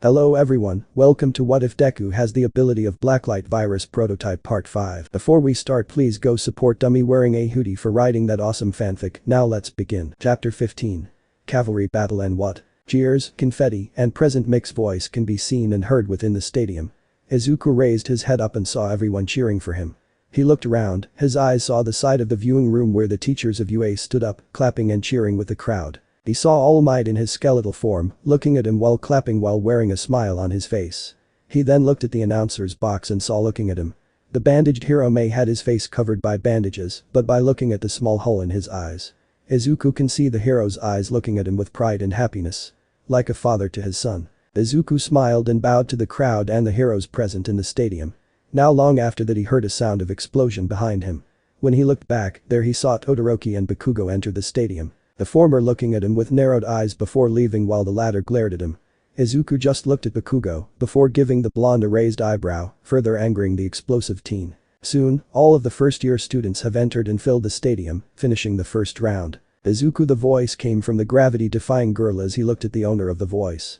Hello everyone, welcome to What If Deku has the ability of Blacklight Virus Prototype Part 5. Before we start, please go support DummyWearingAHoodie for writing that awesome fanfic. Now let's begin. Chapter 15. Cavalry Battle and what? Cheers, confetti, and present mixed voice can be seen and heard within the stadium. Izuku raised his head up and saw everyone cheering for him. He looked around, his eyes saw the side of the viewing room where the teachers of UA stood up, clapping and cheering with the crowd. He saw All Might in his skeletal form, looking at him while clapping while wearing a smile on his face. He then looked at the announcer's box and saw looking at him. The bandaged hero May had his face covered by bandages, but by looking at the small hole in his eyes. Izuku can see the hero's eyes looking at him with pride and happiness. Like a father to his son. Izuku smiled and bowed to the crowd and the heroes present in the stadium. Now long after that he heard a sound of explosion behind him. When he looked back, there he saw Todoroki and Bakugo enter the stadium. The former looking at him with narrowed eyes before leaving while the latter glared at him. Izuku just looked at Bakugo before giving the blonde a raised eyebrow, further angering the explosive teen. Soon, all of the first-year students have entered and filled the stadium, finishing the first round. Izuku, the voice came from the gravity-defying girl as he looked at the owner of the voice.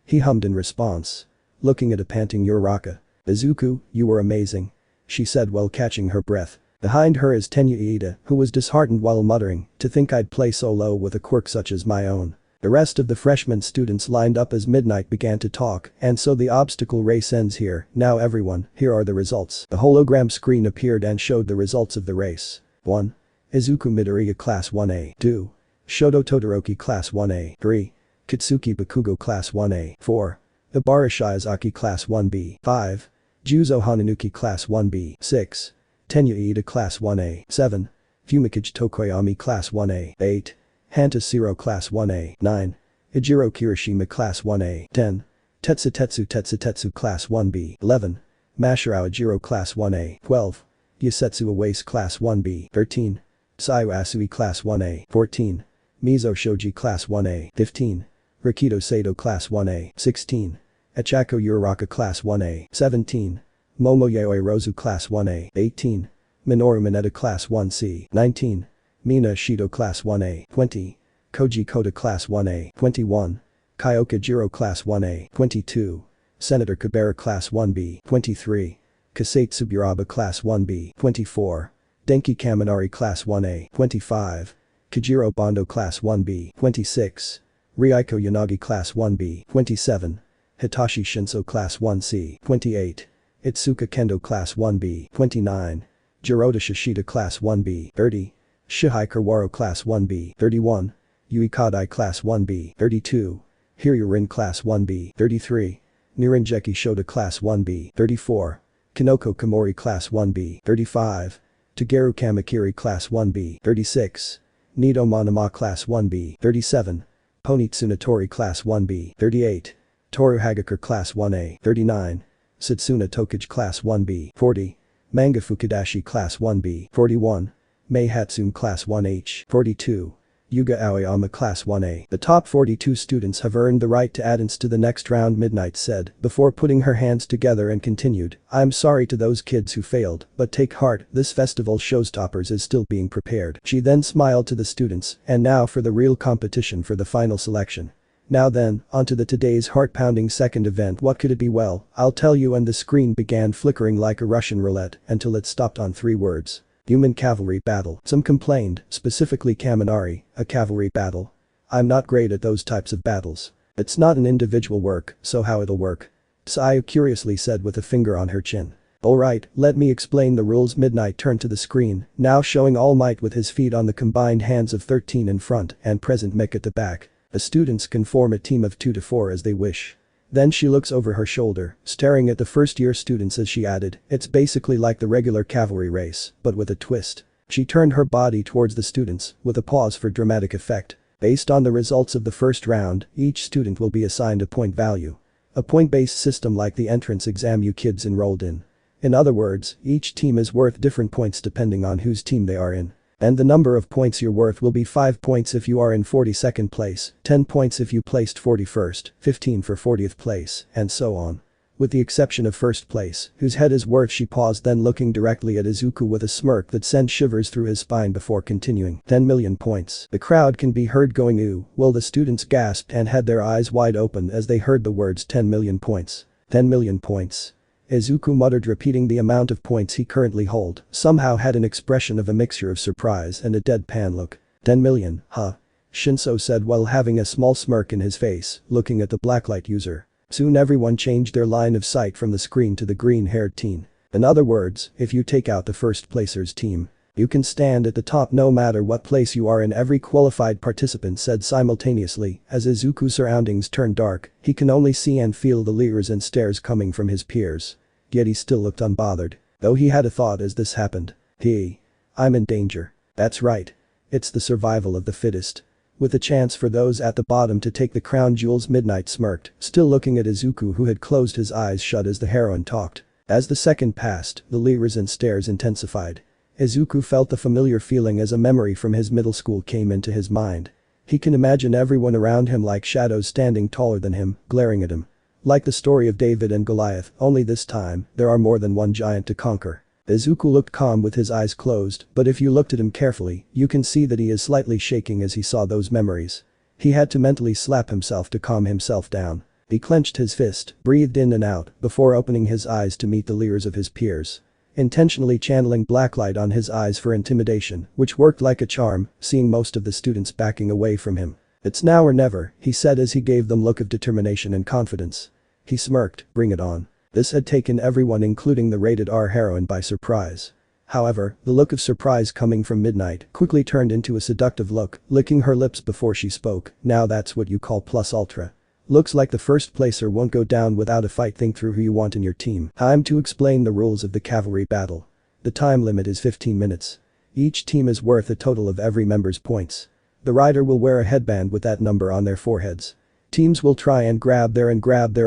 He hummed in response. Looking at a panting Uraraka. Izuku, you were amazing. She said while catching her breath. Behind her is Tenyuida, who was disheartened while muttering, to think I'd play so low with a quirk such as my own. The rest of the freshman students lined up as Midnight began to talk, and so the obstacle race ends here. Now everyone, here are the results. The hologram screen appeared and showed the results of the race. 1. Izuku Midoriya Class 1A. 2. Shoto Todoroki Class 1A. 3. Katsuki Bakugo Class 1A. 4. Ibara Shiozaki Class 1B. 5. Juzo Hananuki Class 1B. 6. Tenyuida Class 1A. 7. Fumikage Tokoyami Class 1A. 8. Hanta Siro Class 1A. 9. Ijiro Kirishima Class 1A. 10. Tetsu Class 1B. 11. Mashirao Ijiro Class 1A. 12. Yasetsu Awase Class 1B. 13. Sayu Asui Class 1A. 14. Mizo Shoji Class 1A. 15. Rikito Sato Class 1A. 16. Echako Uraraka Class 1A. 17. Momo Yaoi Rozu Class 1A. 18. Minoru Mineta Class 1C. 19. Mina Shido Class 1A. 20. Koji Koda Class 1A. 21. Kyoka Jiro Class 1A. 22. Senator Kabera Class 1B. 23. Kasate Tsuburaba Class 1B. 24. Denki Kaminari Class 1A. 25. Kajiro Bondo Class 1B. 26. Ryuko Yanagi Class 1B. 27. Hitachi Shinso Class 1C. 28. Itsuka Kendo Class 1B. 29. Jiroda Shishida Class 1B. 30. Shihai Kawaro Class 1B. 31. Yui Kadai Class 1B. 32. Hiryurin Class 1B. 33. Niranjeki Shoda Class 1B. 34. Kinoko Komori Class 1B. 35. Tageru Kamakiri Class 1B. 36. Nido Monoma Class 1B. 37. Pony Tsunatori Class 1B. 38. Toru Hagakure Class 1A. 39. Satsuna Tokage Class 1B. 40. Manga Fukudashi Class 1B. 41. Mei Hatsune Class 1H. 42. Yuga Aoyama Class 1A. The top 42 students have earned the right to advance to the next round, Midnight said, before putting her hands together and continued. I'm sorry to those kids who failed, but take heart, this festival showstoppers is still being prepared. She then smiled to the students, and now for the real competition for the final selection. Now then, onto the today's heart-pounding second event. What could it be? Well, I'll tell you, and the screen began flickering like a Russian roulette until it stopped on 3 words. Human cavalry battle. Some complained, specifically Kaminari, a cavalry battle. I'm not great at those types of battles. It's not an individual work, so how it'll work? Sayu curiously said with a finger on her chin. Alright, let me explain the rules. Midnight turned to the screen, now showing All Might with his feet on the combined hands of 13 in front and present Mick at the back. The students can form a team of 2 to 4 as they wish. Then she looks over her shoulder, staring at the first-year students as she added, it's basically like the regular cavalry race, but with a twist. She turned her body towards the students, with a pause for dramatic effect. Based on the results of the first round, each student will be assigned a point value. A point-based system like the entrance exam you kids enrolled in. In other words, each team is worth different points depending on whose team they are in. And the number of points you're worth will be 5 points if you are in 42nd place, 10 points if you placed 41st, 15 for 40th place, and so on. With the exception of first place, whose head is worth. She paused, then looking directly at Izuku with a smirk that sent shivers through his spine before continuing. 10 million points. The crowd can be heard going ooh, while the students gasped and had their eyes wide open as they heard the words 10 million points. 10 million points. Izuku muttered, repeating the amount of points he currently hold, somehow had an expression of a mixture of surprise and a deadpan look. 10 million, huh? Shinso said while having a small smirk in his face, looking at the blacklight user. Soon everyone changed their line of sight from the screen to the green-haired teen. In other words, if you take out the first placer's team, you can stand at the top no matter what place you are in. Every qualified participant said simultaneously as Izuku's surroundings turned dark. He can only see and feel the leers and stares coming from his peers. Yet he still looked unbothered, though he had a thought as this happened. I'm in danger. That's right. It's the survival of the fittest. With a chance for those at the bottom to take the crown jewels. Midnight smirked, still looking at Izuku, who had closed his eyes shut as the heroine talked. As the second passed, the leers and stares intensified. Izuku felt the familiar feeling as a memory from his middle school came into his mind. He can imagine everyone around him like shadows standing taller than him, glaring at him. Like the story of David and Goliath, only this time, there are more than one giant to conquer. Izuku looked calm with his eyes closed, but if you looked at him carefully, you can see that he is slightly shaking as he saw those memories. He had to mentally slap himself to calm himself down. He clenched his fist, breathed in and out, before opening his eyes to meet the leers of his peers. Intentionally channeling blacklight on his eyes for intimidation, which worked like a charm, seeing most of the students backing away from him. It's now or never, he said as he gave them a look of determination and confidence. He smirked, bring it on. This had taken everyone, including the rated R heroine, by surprise. However, the look of surprise coming from Midnight quickly turned into a seductive look, licking her lips before she spoke. Now that's what you call plus ultra. Looks like the first placer won't go down without a fight. Think through who you want in your team. Time to explain the rules of the cavalry battle. The time limit is 15 minutes. Each team is worth a total of every member's points. The rider will wear a headband with that number on their foreheads. Teams will try and grab their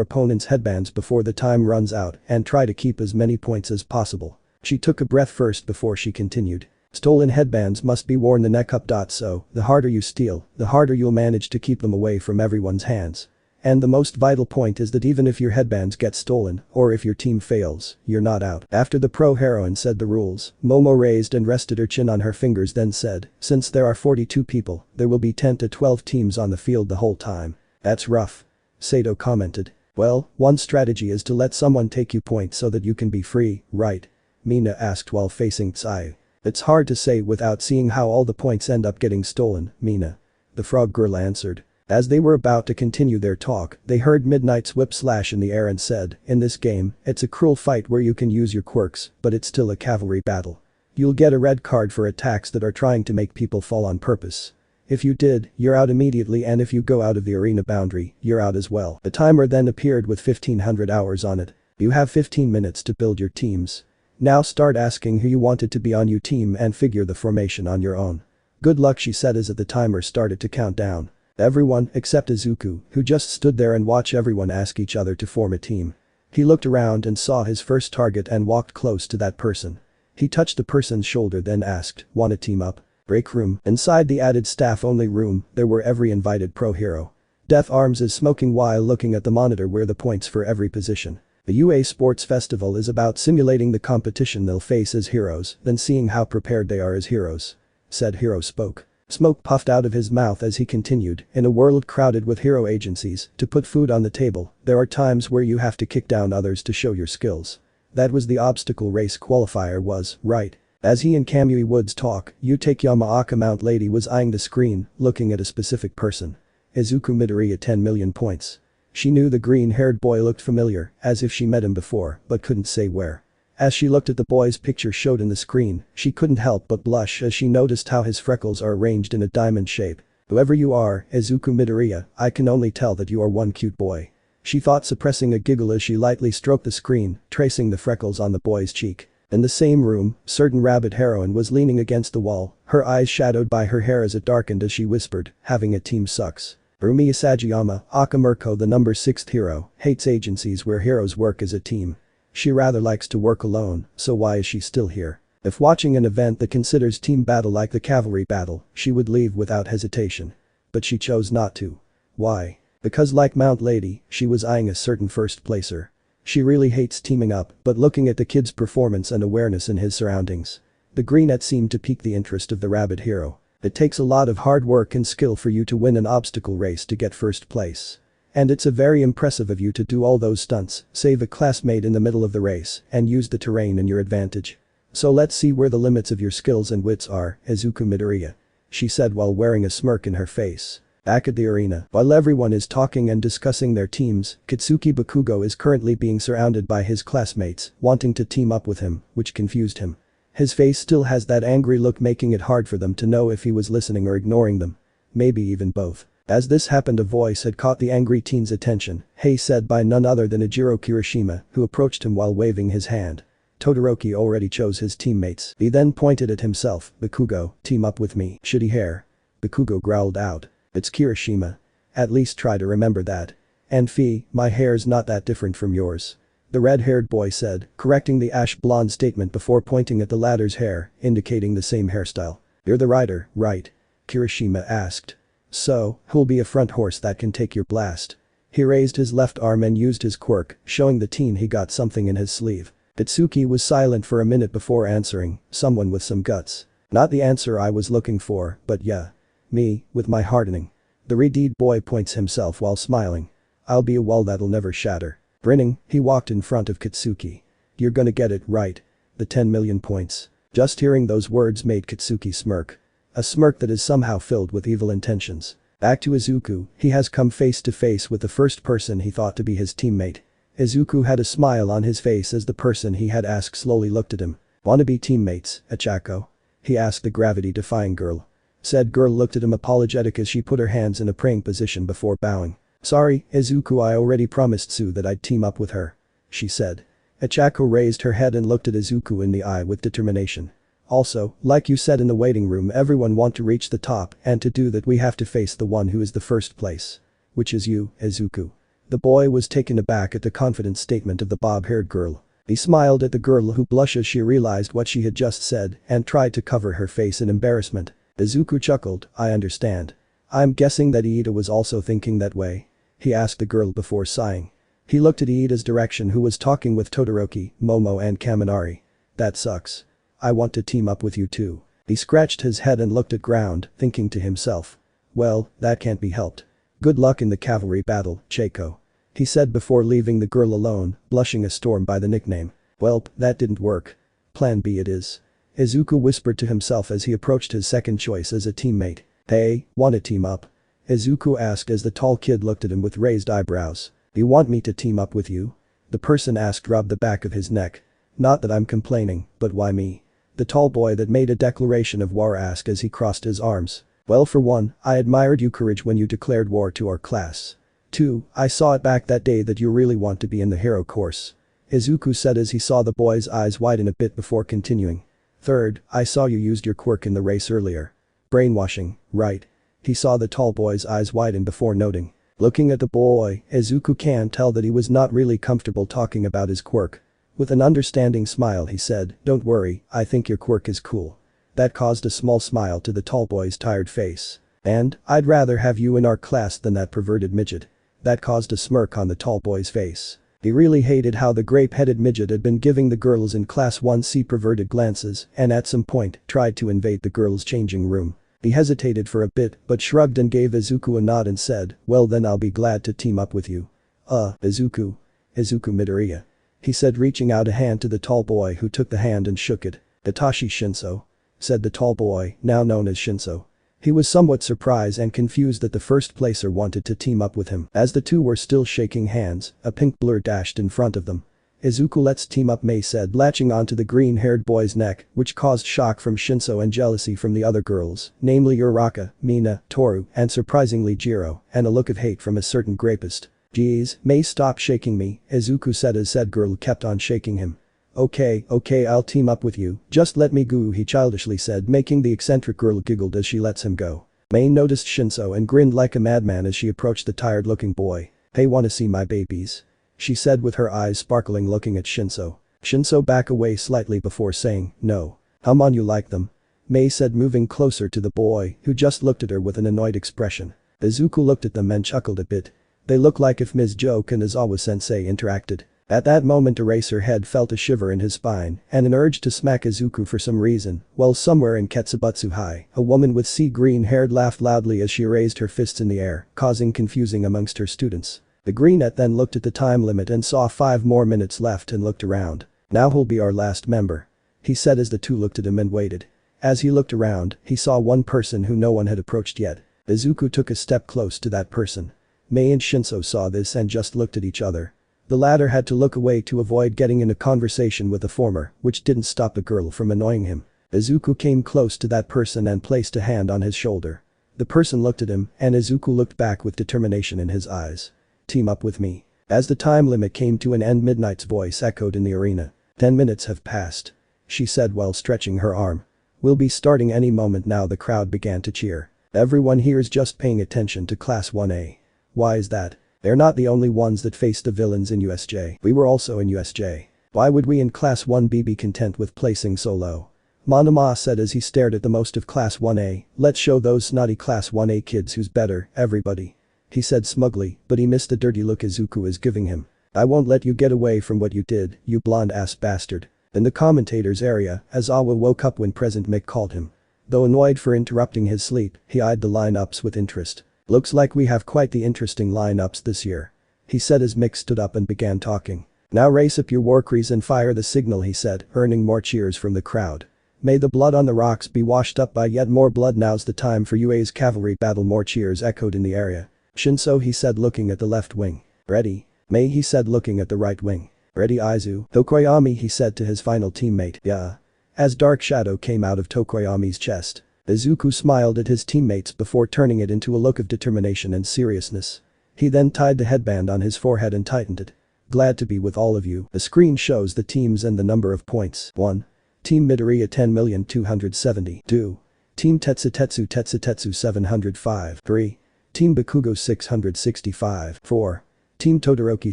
opponent's headbands before the time runs out and try to keep as many points as possible. She took a breath first before she continued. Stolen headbands must be worn the neck up. So, the harder you steal, the harder you'll manage to keep them away from everyone's hands. And the most vital point is that even if your headbands get stolen, or if your team fails, you're not out. After the pro heroine said the rules, Momo raised and rested her chin on her fingers, then said, since there are 42 people, there will be 10 to 12 teams on the field the whole time. That's rough. Sato commented. Well, one strategy is to let someone take you points so that you can be free, right? Mina asked while facing Tsai. It's hard to say without seeing how all the points end up getting stolen, Mina. The frog girl answered. As they were about to continue their talk, they heard Midnight's whip slash in the air and said, in this game, it's a cruel fight where you can use your quirks, but it's still a cavalry battle. You'll get a red card for attacks that are trying to make people fall on purpose. If you did, you're out immediately, and if you go out of the arena boundary, you're out as well. The timer then appeared with 1500 hours on it. You have 15 minutes to build your teams. Now start asking who you wanted to be on your team and figure the formation on your own. Good luck, she said as the timer started to count down. Everyone, except Izuku, who just stood there and watched everyone ask each other to form a team. He looked around and saw his first target and walked close to that person. He touched the person's shoulder, then asked, "Want to team up?" Break room. Inside the added staff-only room, there were every invited pro hero. Death Arms is smoking while looking at the monitor where the points for every position. The UA Sports Festival is about simulating the competition they'll face as heroes, then seeing how prepared they are as heroes. Said hero spoke. Smoke puffed out of his mouth as he continued, in a world crowded with hero agencies, to put food on the table, there are times where you have to kick down others to show your skills. That was the obstacle race qualifier was, right? As he and Kamui Woods talk, Utake Yamaoka Mount Lady was eyeing the screen, looking at a specific person. Izuku Midoriya 10 million points. She knew the green-haired boy looked familiar, as if she met him before, but couldn't say where. As she looked at the boy's picture showed in the screen, she couldn't help but blush as she noticed how his freckles are arranged in a diamond shape. Whoever you are, Izuku Midoriya, I can only tell that you are one cute boy. She thought, suppressing a giggle as she lightly stroked the screen, tracing the freckles on the boy's cheek. In the same room, certain rabbit heroine was leaning against the wall, her eyes shadowed by her hair as it darkened as she whispered, having a team sucks. Rumiya Sagayama, Akamirko the number 6th hero, hates agencies where heroes work as a team. She rather likes to work alone, so why is she still here? If watching an event that considers team battle like the cavalry battle, she would leave without hesitation. But she chose not to. Why? Because like Mount Lady, she was eyeing a certain first placer. She really hates teaming up, but looking at the kid's performance and awareness in his surroundings. The greenette seemed to pique the interest of the rabbit hero. It takes a lot of hard work and skill for you to win an obstacle race to get first place. And it's a very impressive of you to do all those stunts, save a classmate in the middle of the race, and use the terrain in your advantage. So let's see where the limits of your skills and wits are, Izuku Midoriya. She said while wearing a smirk in her face. Back at the arena, while everyone is talking and discussing their teams, Katsuki Bakugo is currently being surrounded by his classmates, wanting to team up with him, which confused him. His face still has that angry look, making it hard for them to know if he was listening or ignoring them. Maybe even both. As this happened, a voice had caught the angry teen's attention, "Hey," said by none other than Ejiro Kirishima, who approached him while waving his hand. Todoroki already chose his teammates. He then pointed at himself. "Bakugo, team up with me, shitty hair." Bakugo growled out. "It's Kirishima. At least try to remember that. And Fee, my hair's not that different from yours." The red-haired boy said, correcting the ash blonde statement before pointing at the latter's hair, indicating the same hairstyle. "You're the rider, right?" Kirishima asked. "So, who'll be a front horse that can take your blast?" He raised his left arm and used his quirk, showing the teen he got something in his sleeve. Itsuki was silent for a minute before answering, "Someone with some guts." "Not the answer I was looking for, but yeah. Me, with my hardening." The red boy points himself while smiling. "I'll be a wall that'll never shatter." Grinning, he walked in front of Katsuki. "You're gonna get it, right? The 10 million points." Just hearing those words made Katsuki smirk. A smirk that is somehow filled with evil intentions. Back to Izuku, he has come face to face with the first person he thought to be his teammate. Izuku had a smile on his face as the person he had asked slowly looked at him. "Wanna be teammates, Achako?" he asked the gravity-defying girl. Said girl looked at him apologetic as she put her hands in a praying position before bowing. "Sorry, Izuku, I already promised Sue that I'd team up with her," she said. Achako raised her head and looked at Izuku in the eye with determination. "Also, like you said in the waiting room, everyone want to reach the top, and to do that we have to face the one who is the first place. Which is you, Izuku." The boy was taken aback at the confident statement of the bob-haired girl. He smiled at the girl who blushed as she realized what she had just said and tried to cover her face in embarrassment. Izuku chuckled, "I understand. I'm guessing that Iida was also thinking that way?" he asked the girl before sighing. He looked at Iida's direction, who was talking with Todoroki, Momo and Kaminari. "That sucks. I want to team up with you too." He scratched his head and looked at ground, thinking to himself. "Well, that can't be helped. Good luck in the cavalry battle, Cheiko," he said before leaving the girl alone, blushing a storm by the nickname. "Welp, that didn't work. Plan B it is," Izuku whispered to himself as he approached his second choice as a teammate. "Hey, wanna team up?" Izuku asked as the tall kid looked at him with raised eyebrows. "You want me to team up with you?" the person asked, rubbed the back of his neck. "Not that I'm complaining, but why me?" the tall boy that made a declaration of war asked as he crossed his arms. "Well, for one, I admired your courage when you declared war to our class. 2, I saw it back that day that you really want to be in the hero course," Izuku said as he saw the boy's eyes widen a bit before continuing. "3rd, I saw you used your quirk in the race earlier. Brainwashing, right?" he saw the tall boy's eyes widen before noting. Looking at the boy, Izuku can tell that he was not really comfortable talking about his quirk. With an understanding smile he said, "Don't worry, I think your quirk is cool." That caused a small smile to the tall boy's tired face. "And, I'd rather have you in our class than that perverted midget." That caused a smirk on the tall boy's face. He really hated how the grape-headed midget had been giving the girls in class 1C perverted glances and at some point tried to invade the girls' changing room. He hesitated for a bit but shrugged and gave Izuku a nod and said, "Well then, I'll be glad to team up with you." Izuku Midoriya," he said, reaching out a hand to the tall boy, who took the hand and shook it. "Itachi Shinso," said the tall boy, now known as Shinso. He was somewhat surprised and confused that the first placer wanted to team up with him. As the two were still shaking hands, a pink blur dashed in front of them. "Izuku, let's team up," Mei said, latching onto the green-haired boy's neck, which caused shock from Shinso and jealousy from the other girls, namely Uraraka, Mina, Toru, and surprisingly Jiro, and a look of hate from a certain grapist. "Geez, Mei, stop shaking me," Izuku said as said girl kept on shaking him. Okay, I'll team up with you, just let me go," he childishly said, making the eccentric girl giggled as she lets him go. Mei noticed Shinso and grinned like a madman as she approached the tired-looking boy. "Hey, wanna see my babies?" she said with her eyes sparkling, looking at Shinso. Shinso backed away slightly before saying, "No. Come on, you like them?" Mei said, moving closer to the boy, who just looked at her with an annoyed expression. Izuku looked at them and chuckled a bit. They look like if Ms. Joke and Izawa-sensei interacted. At that moment Eraserhead felt a shiver in his spine and an urge to smack Izuku for some reason, while somewhere in Ketsubutsu High, a woman with sea green hair laughed loudly as she raised her fists in the air, causing confusion amongst her students. The greenette then looked at the time limit and saw 5 more minutes left and looked around. "Now who'll be our last member?" he said as the two looked at him and waited. As he looked around, he saw one person who no one had approached yet. Izuku took a step close to that person. Mei and Shinso saw this and just looked at each other. The latter had to look away to avoid getting in a conversation with the former, which didn't stop the girl from annoying him. Izuku came close to that person and placed a hand on his shoulder. The person looked at him and Izuku looked back with determination in his eyes. "Team up with me." As the time limit came to an end, Midnight's voice echoed in the arena. 10 minutes have passed, she said while stretching her arm. "We'll be starting any moment now." The crowd began to cheer. "Everyone here is just paying attention to Class 1A. Why is that? They're not the only ones that faced the villains in USJ. We were also in USJ. Why would we in Class 1B be content with placing so low?" Monoma said as he stared at the most of Class 1A. "Let's show those snotty Class 1A kids who's better, everybody," he said smugly, but he missed the dirty look Izuku was giving him. "I won't let you get away from what you did, you blonde-ass bastard." In the commentators area, Aizawa woke up when President Mick called him. Though annoyed for interrupting his sleep, he eyed the lineups with interest. "Looks like we have quite the interesting lineups this year," he said as Mick stood up and began talking. "Now race up your Warcries and fire the signal," he said, earning more cheers from the crowd. "May the blood on the rocks be washed up by yet more blood. Now's the time for UA's cavalry battle." More cheers echoed in the area. "Shinso," he said looking at the left wing. "Ready?" Mei, he said looking at the right wing. "Ready Izu?" "Tokoyami," he said to his final teammate. "Yeah." As dark shadow came out of Tokoyami's chest. Izuku smiled at his teammates before turning it into a look of determination and seriousness. He then tied the headband on his forehead and tightened it. "Glad to be with all of you." The screen shows the teams and the number of points. 1. Team Midoriya 10,270. 2. Team Tetsutetsu 705. 3. Team Bakugo 665. 4. Team Todoroki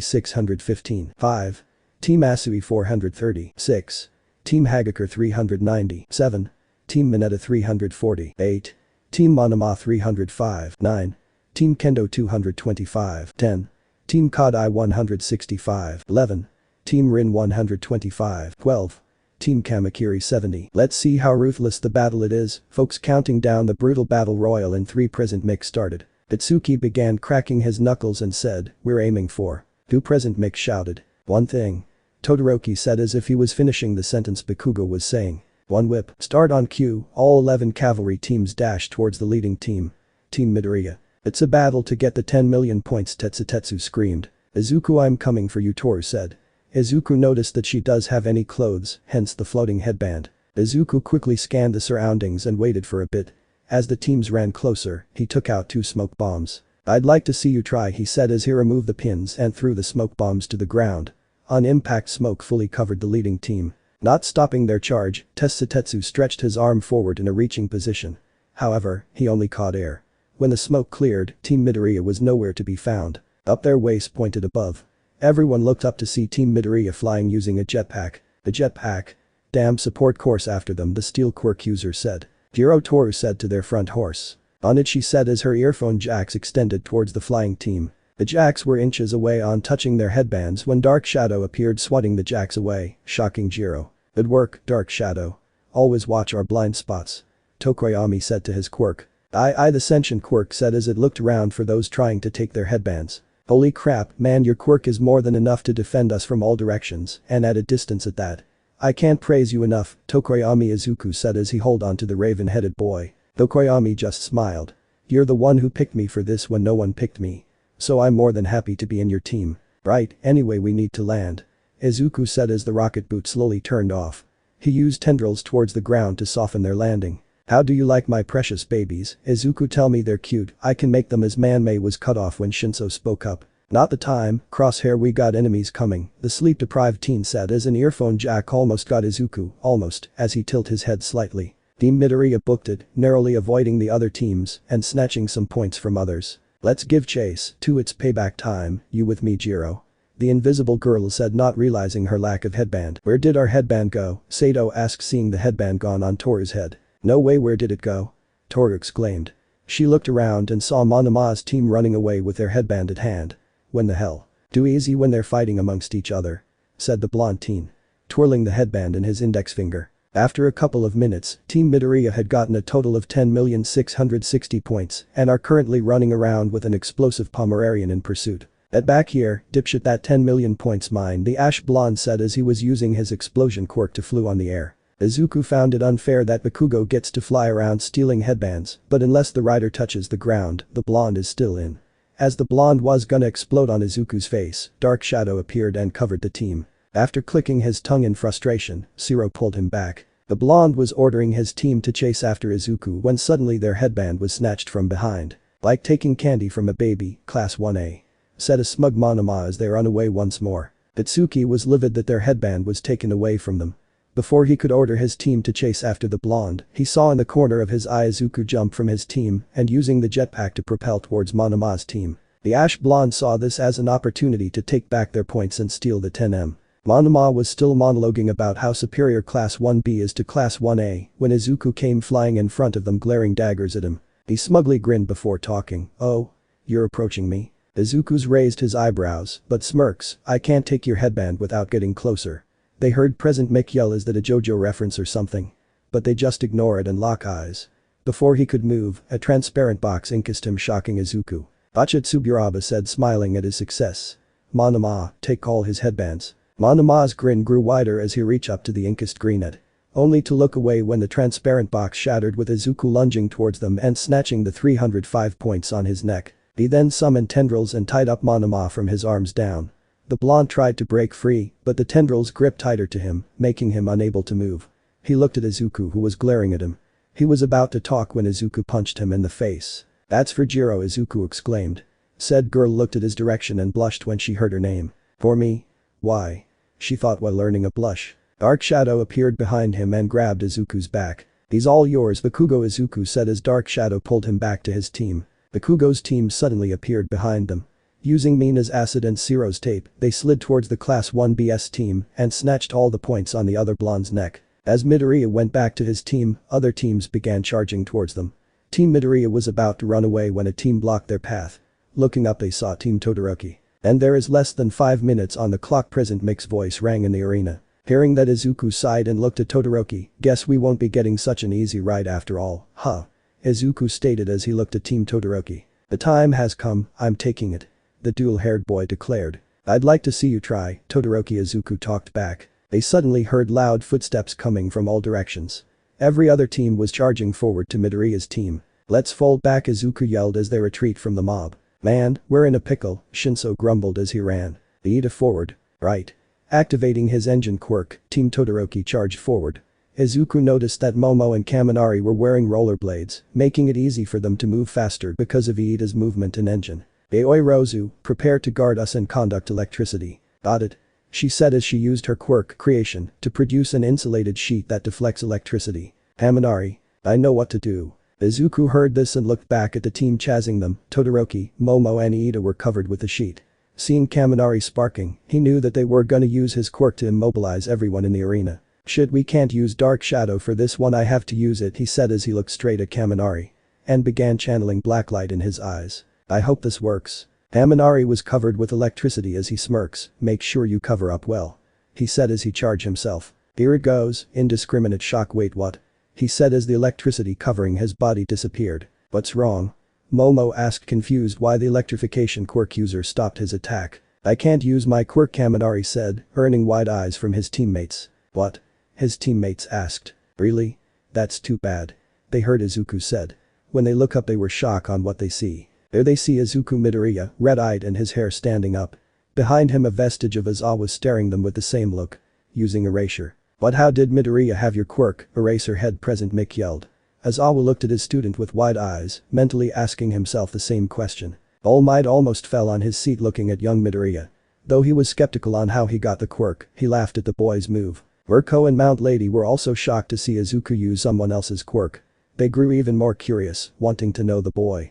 615. 5. Team Asui 430. 6. Team Hagakure 390. 7. Team Mineta 340. 8. Team Monoma 305. 9. Team Kendo 225. 10. Team Kodai 165. 11. Team Rin 125. 12. Team Kamakiri 70. Let's see how ruthless the battle it is, folks. Counting down the brutal battle royal in 3. Present Mick started. Itsuki began cracking his knuckles and said, "We're aiming for." "Do." Present Mick shouted. "One thing," Todoroki said as if he was finishing the sentence Bakugo was saying. "One whip." Start on cue, all 11 cavalry teams dashed towards the leading team. Team Midoriya. "It's a battle to get the 10 million points," Tetsutetsu screamed. "Izuku, I'm coming for you," Toru said. Izuku noticed that she does have any clothes, hence the floating headband. Izuku quickly scanned the surroundings and waited for a bit. As the teams ran closer, he took out 2 smoke bombs. "I'd like to see you try," he said as he removed the pins and threw the smoke bombs to the ground. On impact, smoke fully covered the leading team. Not stopping their charge, Tetsutetsu stretched his arm forward in a reaching position. However, he only caught air. When the smoke cleared, Team Midoriya was nowhere to be found. Up their waist pointed above. Everyone looked up to see Team Midoriya flying using a jetpack. "The jetpack? Damn, support course after them," the steel quirk user said. "Jiro," Toru said to their front horse. "On it," she said as her earphone jacks extended towards the flying team. The jacks were inches away on touching their headbands when Dark Shadow appeared, swatting the jacks away, shocking Jiro. "Good work, Dark Shadow. Always watch our blind spots," Tokoyami said to his quirk. "Aye, the sentient quirk said as it looked around for those trying to take their headbands. "Holy crap, man, your quirk is more than enough to defend us from all directions, and at a distance at that. I can't praise you enough," Tokoyami Izuku said as he held on to the raven-headed boy. Tokoyami just smiled. "You're the one who picked me for this when no one picked me. So I'm more than happy to be in your team." "Right, anyway we need to land," Izuku said as the rocket boot slowly turned off. He used tendrils towards the ground to soften their landing. "How do you like my precious babies, Izuku? Tell me they're cute, I can make them." As Manmei was cut off when Shinso spoke up. "Not the time, Crosshair, we got enemies coming," the sleep-deprived teen said as an earphone jack almost got Izuku, almost, as he tilted his head slightly. Team Midoriya booked it, narrowly avoiding the other teams and snatching some points from others. "Let's give chase, to it's payback time, you with me, Jiro?" the invisible girl said, not realizing her lack of headband. "Where did our headband go?" Sato asked, seeing the headband gone on Toru's head. "No way, where did it go?" Toru exclaimed. She looked around and saw Monoma's team running away with their headband at hand. "When the hell "Too easy when they're fighting amongst each other," said the blonde teen, twirling the headband in his index finger. After a couple of minutes, Team Midoriya had gotten a total of 10,660 points and are currently running around with an explosive Pomeranian in pursuit. "Get back here, dipshit, that 10 million points mine," the ash blonde said as he was using his explosion quirk to flew on the air. Izuku found it unfair that Bakugo gets to fly around stealing headbands, but unless the rider touches the ground, the blonde is still in. As the blonde was gonna explode on Izuku's face, Dark Shadow appeared and covered the team. After clicking his tongue in frustration, Zero pulled him back. The blonde was ordering his team to chase after Izuku when suddenly their headband was snatched from behind. "Like taking candy from a baby, Class 1A," said a smug Monoma as they ran away once more. Itsuki was livid that their headband was taken away from them. Before he could order his team to chase after the blonde, he saw in the corner of his eye Izuku jump from his team and using the jetpack to propel towards Monoma's team. The ash blonde saw this as an opportunity to take back their points and steal the 10M. Monoma was still monologuing about how superior Class 1B is to Class 1A when Izuku came flying in front of them, glaring daggers at him. He smugly grinned before talking. "Oh? You're approaching me?" Izuku's raised his eyebrows, but smirks. "I can't take your headband without getting closer." They heard Present Mick yell, "Is that a JoJo reference or something?" But they just ignore it and lock eyes. Before he could move, a transparent box inkissed him, shocking Izuku. "Acha," Tsuburaba said, smiling at his success. "Monoma, take all his headbands." Monoma's grin grew wider as he reached up to the inkissed greenet. Only to look away when the transparent box shattered with Izuku lunging towards them and snatching the 305 points on his neck. He then summoned tendrils and tied up Monoma from his arms down. The blonde tried to break free, but the tendrils gripped tighter to him, making him unable to move. He looked at Izuku, who was glaring at him. He was about to talk when Izuku punched him in the face. "That's for Jiro," Izuku exclaimed. Said girl looked at his direction and blushed when she heard her name. "For me? Why?" she thought while earning a blush. Dark Shadow appeared behind him and grabbed Izuku's back. "He's all yours, Bakugo," Izuku said as Dark Shadow pulled him back to his team. Bakugo's team suddenly appeared behind them. Using Mina's acid and Zero's tape, they slid towards the Class 1BS team and snatched all the points on the other blonde's neck. As Midoriya went back to his team, other teams began charging towards them. Team Midoriya was about to run away when a team blocked their path. Looking up, they saw Team Todoroki. "And there is less than 5 minutes on the clock." Present Mick's voice rang in the arena. Hearing that, Izuku sighed and looked at Todoroki. "Guess we won't be getting such an easy ride after all, huh?" Izuku stated as he looked at Team Todoroki. "The time has come, I'm taking it," the dual-haired boy declared. "I'd like to see you try," Todoroki. Izuku talked back. They suddenly heard loud footsteps coming from all directions. Every other team was charging forward to Midoriya's team. "Let's fall back," Izuku yelled as they retreat from the mob. "Man, we're in a pickle," Shinso grumbled as he ran. "Ida forward." "Right." Activating his engine quirk, Team Todoroki charged forward. Izuku noticed that Momo and Kaminari were wearing rollerblades, making it easy for them to move faster because of Iida's movement and engine. "Aoi Rozu, prepare to guard us and conduct electricity." "Got it," she said as she used her quirk creation to produce an insulated sheet that deflects electricity. "Kaminari, I know what to do." Izuku heard this and looked back at the team chasing them. Todoroki, Momo and Iida were covered with the sheet. Seeing Kaminari sparking, he knew that they were gonna use his quirk to immobilize everyone in the arena. "Shit, we can't use Dark Shadow for this one, I have to use it," he said as he looked straight at Kaminari. And began channeling blacklight in his eyes. "I hope this works." Kaminari was covered with electricity as he smirks. "Make sure you cover up well," he said as he charged himself. "Here it goes." Indiscriminate shock. "Wait, what?" he said as the electricity covering his body disappeared. "What's wrong?" Momo asked, confused why the electrification quirk user stopped his attack. "I can't use my quirk," Kaminari said, earning wide eyes from his teammates. "What?" his teammates asked. "Really? That's too bad," they heard Izuku said. When they look up, they were shocked on what they see. There they see Izuku Midoriya, red-eyed and his hair standing up. Behind him, a vestige of Aizawa was staring them with the same look. Using erasure. "What? How did Midoriya have your quirk?" Eraserhead Present Mick yelled. Aizawa looked at his student with wide eyes, mentally asking himself the same question. All Might almost fell on his seat looking at young Midoriya. Though he was skeptical on how he got the quirk, he laughed at the boy's move. Urko and Mount Lady were also shocked to see Izuku use someone else's quirk. They grew even more curious, wanting to know the boy.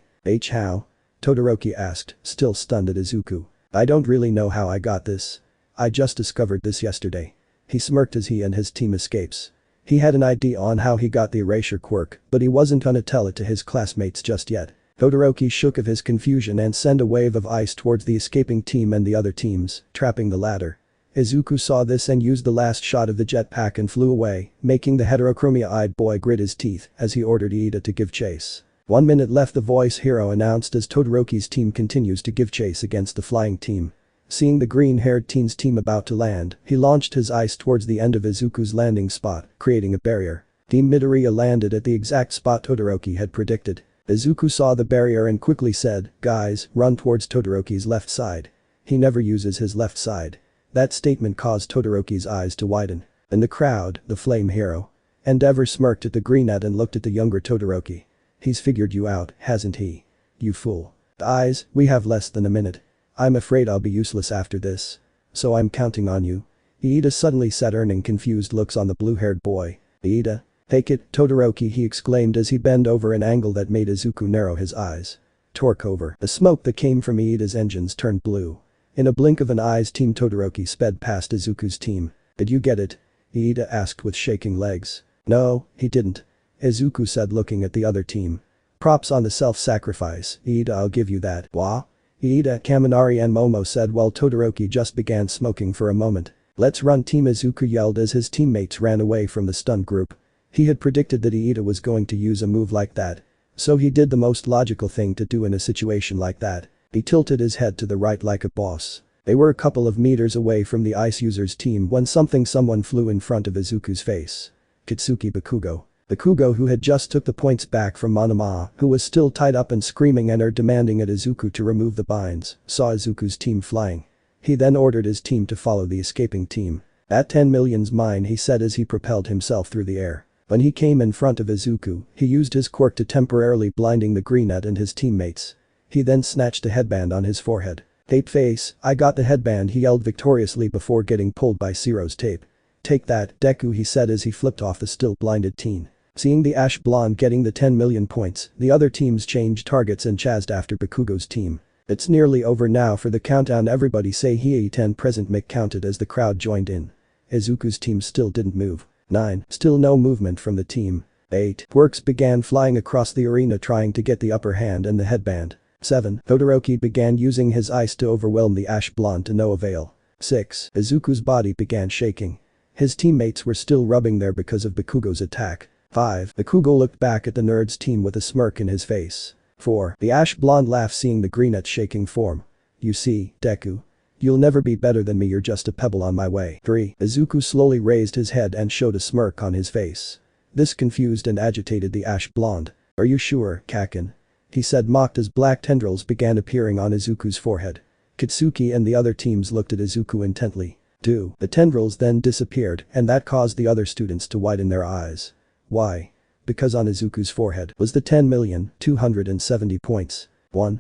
"How?" Todoroki asked, still stunned at Izuku. "I don't really know how I got this. I just discovered this yesterday." He smirked as he and his team escapes. He had an idea on how he got the erasure quirk, but he wasn't gonna tell it to his classmates just yet. Todoroki shook of his confusion and sent a wave of ice towards the escaping team and the other teams, trapping the latter. Izuku saw this and used the last shot of the jetpack and flew away, making the heterochromia-eyed boy grit his teeth as he ordered Iida to give chase. 1 minute left, the voice hero announced as Todoroki's team continues to give chase against the flying team. Seeing the green-haired teen's team about to land, he launched his ice towards the end of Izuku's landing spot, creating a barrier. Team Midoriya landed at the exact spot Todoroki had predicted. Izuku saw the barrier and quickly said, "Guys, run towards Todoroki's left side. He never uses his left side." That statement caused Todoroki's eyes to widen. In the crowd, the flame hero Endeavor smirked at the greenette and looked at the younger Todoroki. "He's figured you out, hasn't he? You fool." "Eyes, we have less than a minute. I'm afraid I'll be useless after this. So I'm counting on you." Iida suddenly said, earning confused looks on the blue-haired boy. "Iida? Take it, Todoroki," he exclaimed as he bent over an angle that made Izuku narrow his eyes. Torque over. The smoke that came from Iida's engines turned blue. In a blink of an eye, Team Todoroki sped past Izuku's team. "Did you get it?" Iida asked with shaking legs. "No, he didn't," Izuku said, looking at the other team. "Props on the self-sacrifice, Iida, I'll give you that." "Wah?" Iida, Kaminari and Momo said while Todoroki just began smoking for a moment. "Let's run, team," Izuku yelled as his teammates ran away from the stunned group. He had predicted that Iida was going to use a move like that. So he did the most logical thing to do in a situation like that. He tilted his head to the right like a boss. They were a couple of meters away from the ice user's team when someone flew in front of Izuku's face. Kitsuki Bakugo. Bakugo, who had just took the points back from Monoma, who was still tied up and screaming and demanding at Izuku to remove the binds, saw Izuku's team flying. He then ordered his team to follow the escaping team. "That 10 million's mine," he said as he propelled himself through the air. When he came in front of Izuku, he used his quirk to temporarily blinding the greenette and his teammates. He then snatched a headband on his forehead. "Tape face, I got the headband," he yelled victoriously before getting pulled by Zero's tape. "Take that, Deku," he said as he flipped off the still blinded teen. Seeing the ash blonde getting the 10 million points, the other teams changed targets and chased after Bakugo's team. "It's nearly over now for the countdown, everybody say Hiei 10 present," Mick counted as the crowd joined in. Izuku's team still didn't move. 9. Still no movement from the team. 8. Quirks began flying across the arena trying to get the upper hand and the headband. 7. Todoroki began using his ice to overwhelm the ash blonde to no avail. 6. Izuku's body began shaking. His teammates were still rubbing there because of Bakugo's attack. 5. Bakugo looked back at the nerd's team with a smirk in his face. 4. The ash blonde laughed seeing the greenette's shaking form. "You see, Deku? You'll never be better than me, you're just a pebble on my way." 3. Izuku slowly raised his head and showed a smirk on his face. This confused and agitated the ash blonde. "Are you sure, Kakin?" he said, mocked as black tendrils began appearing on Izuku's forehead. Kitsuki and the other teams looked at Izuku intently. The tendrils then disappeared and that caused the other students to widen their eyes. Why? Because on Izuku's forehead was the 10,270 points.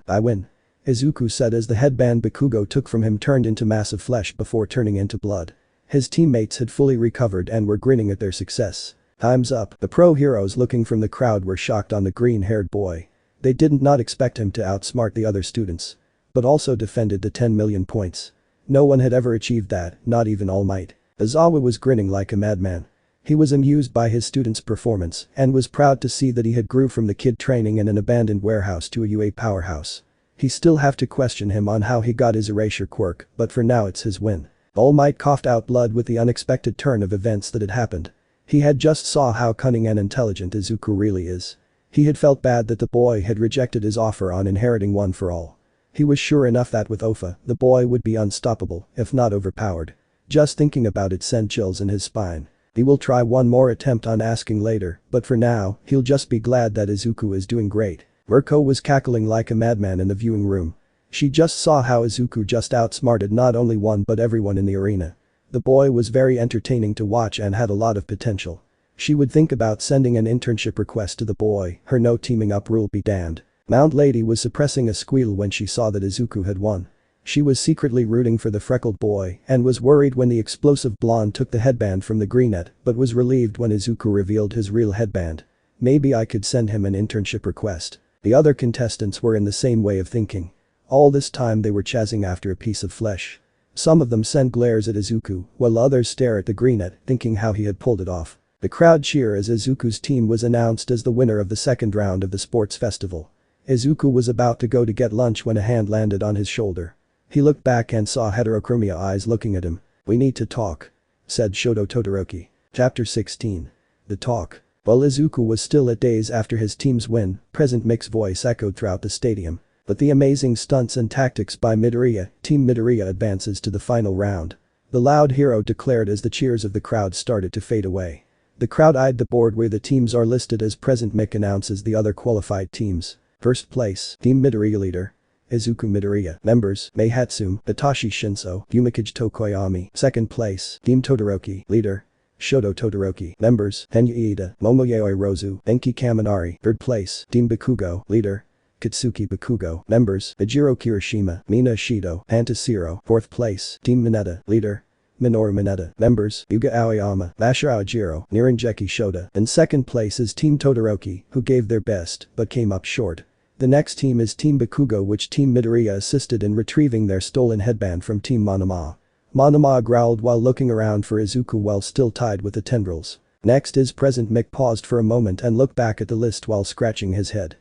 "I win," Izuku said as the headband Bakugo took from him turned into massive flesh before turning into blood. His teammates had fully recovered and were grinning at their success. "Time's up." The pro heroes looking from the crowd were shocked on the green-haired boy. They did not expect him to outsmart the other students. But also defended the 10 million points. No one had ever achieved that, not even All Might. Aizawa was grinning like a madman. He was amused by his students' performance and was proud to see that he had grew from the kid training in an abandoned warehouse to a UA powerhouse. He still have to question him on how he got his erasure quirk, but for now it's his win. All Might coughed out blood with the unexpected turn of events that had happened. He had just saw how cunning and intelligent Izuku really is. He had felt bad that the boy had rejected his offer on inheriting One for All. He was sure enough that with Ofa, the boy would be unstoppable, if not overpowered. Just thinking about it sent chills in his spine. He will try one more attempt on asking later, but for now, he'll just be glad that Izuku is doing great. Mirko was cackling like a madman in the viewing room. She just saw how Izuku just outsmarted not only one but everyone in the arena. The boy was very entertaining to watch and had a lot of potential. She would think about sending an internship request to the boy, her no teaming up rule be damned. Mount Lady was suppressing a squeal when she saw that Izuku had won. She was secretly rooting for the freckled boy and was worried when the explosive blonde took the headband from the greenette but was relieved when Izuku revealed his real headband. Maybe I could send him an internship request. The other contestants were in the same way of thinking. All this time they were chasing after a piece of flesh. Some of them sent glares at Izuku while others stare at the greenette thinking how he had pulled it off. The crowd cheer as Izuku's team was announced as the winner of the second round of the sports festival. Izuku was about to go to get lunch when a hand landed on his shoulder. He looked back and saw heterochromia eyes looking at him. "We need to talk," said Shoto Todoroki. Chapter 16. The talk. While Izuku was still at days after his team's win, Present Mick's voice echoed throughout the stadium. But the amazing stunts and tactics by Midoriya, Team Midoriya advances to the final round. The loud hero declared as the cheers of the crowd started to fade away. The crowd eyed the board where the teams are listed as Present Mick announces the other qualified teams. First place, Team Midoriya leader, Izuku Midoriya. Members, Meihatsu, Hitachi Shinso, Yumikage Tokoyami. Second place, Team Todoroki. Leader, Shoto Todoroki. Members, Tenya Iida, Momoyaoi Rozu, Enki Kaminari. Third place, Team Bakugo. Leader, Katsuki Bakugo. Members, Ejiro Kirishima, Mina Shido, Pantasiro. Fourth place, Team Mineta. Leader, Minoru Mineta. Members, Yuga Aoyama, Masahiro Ejiro, Niranjeki Shota. In second place is Team Todoroki, who gave their best, but came up short. The next team is Team Bakugo, which Team Midoriya assisted in retrieving their stolen headband from Team Monoma. Monoma growled while looking around for Izuku while still tied with the tendrils. Next is Present Mick paused for a moment and looked back at the list while scratching his head.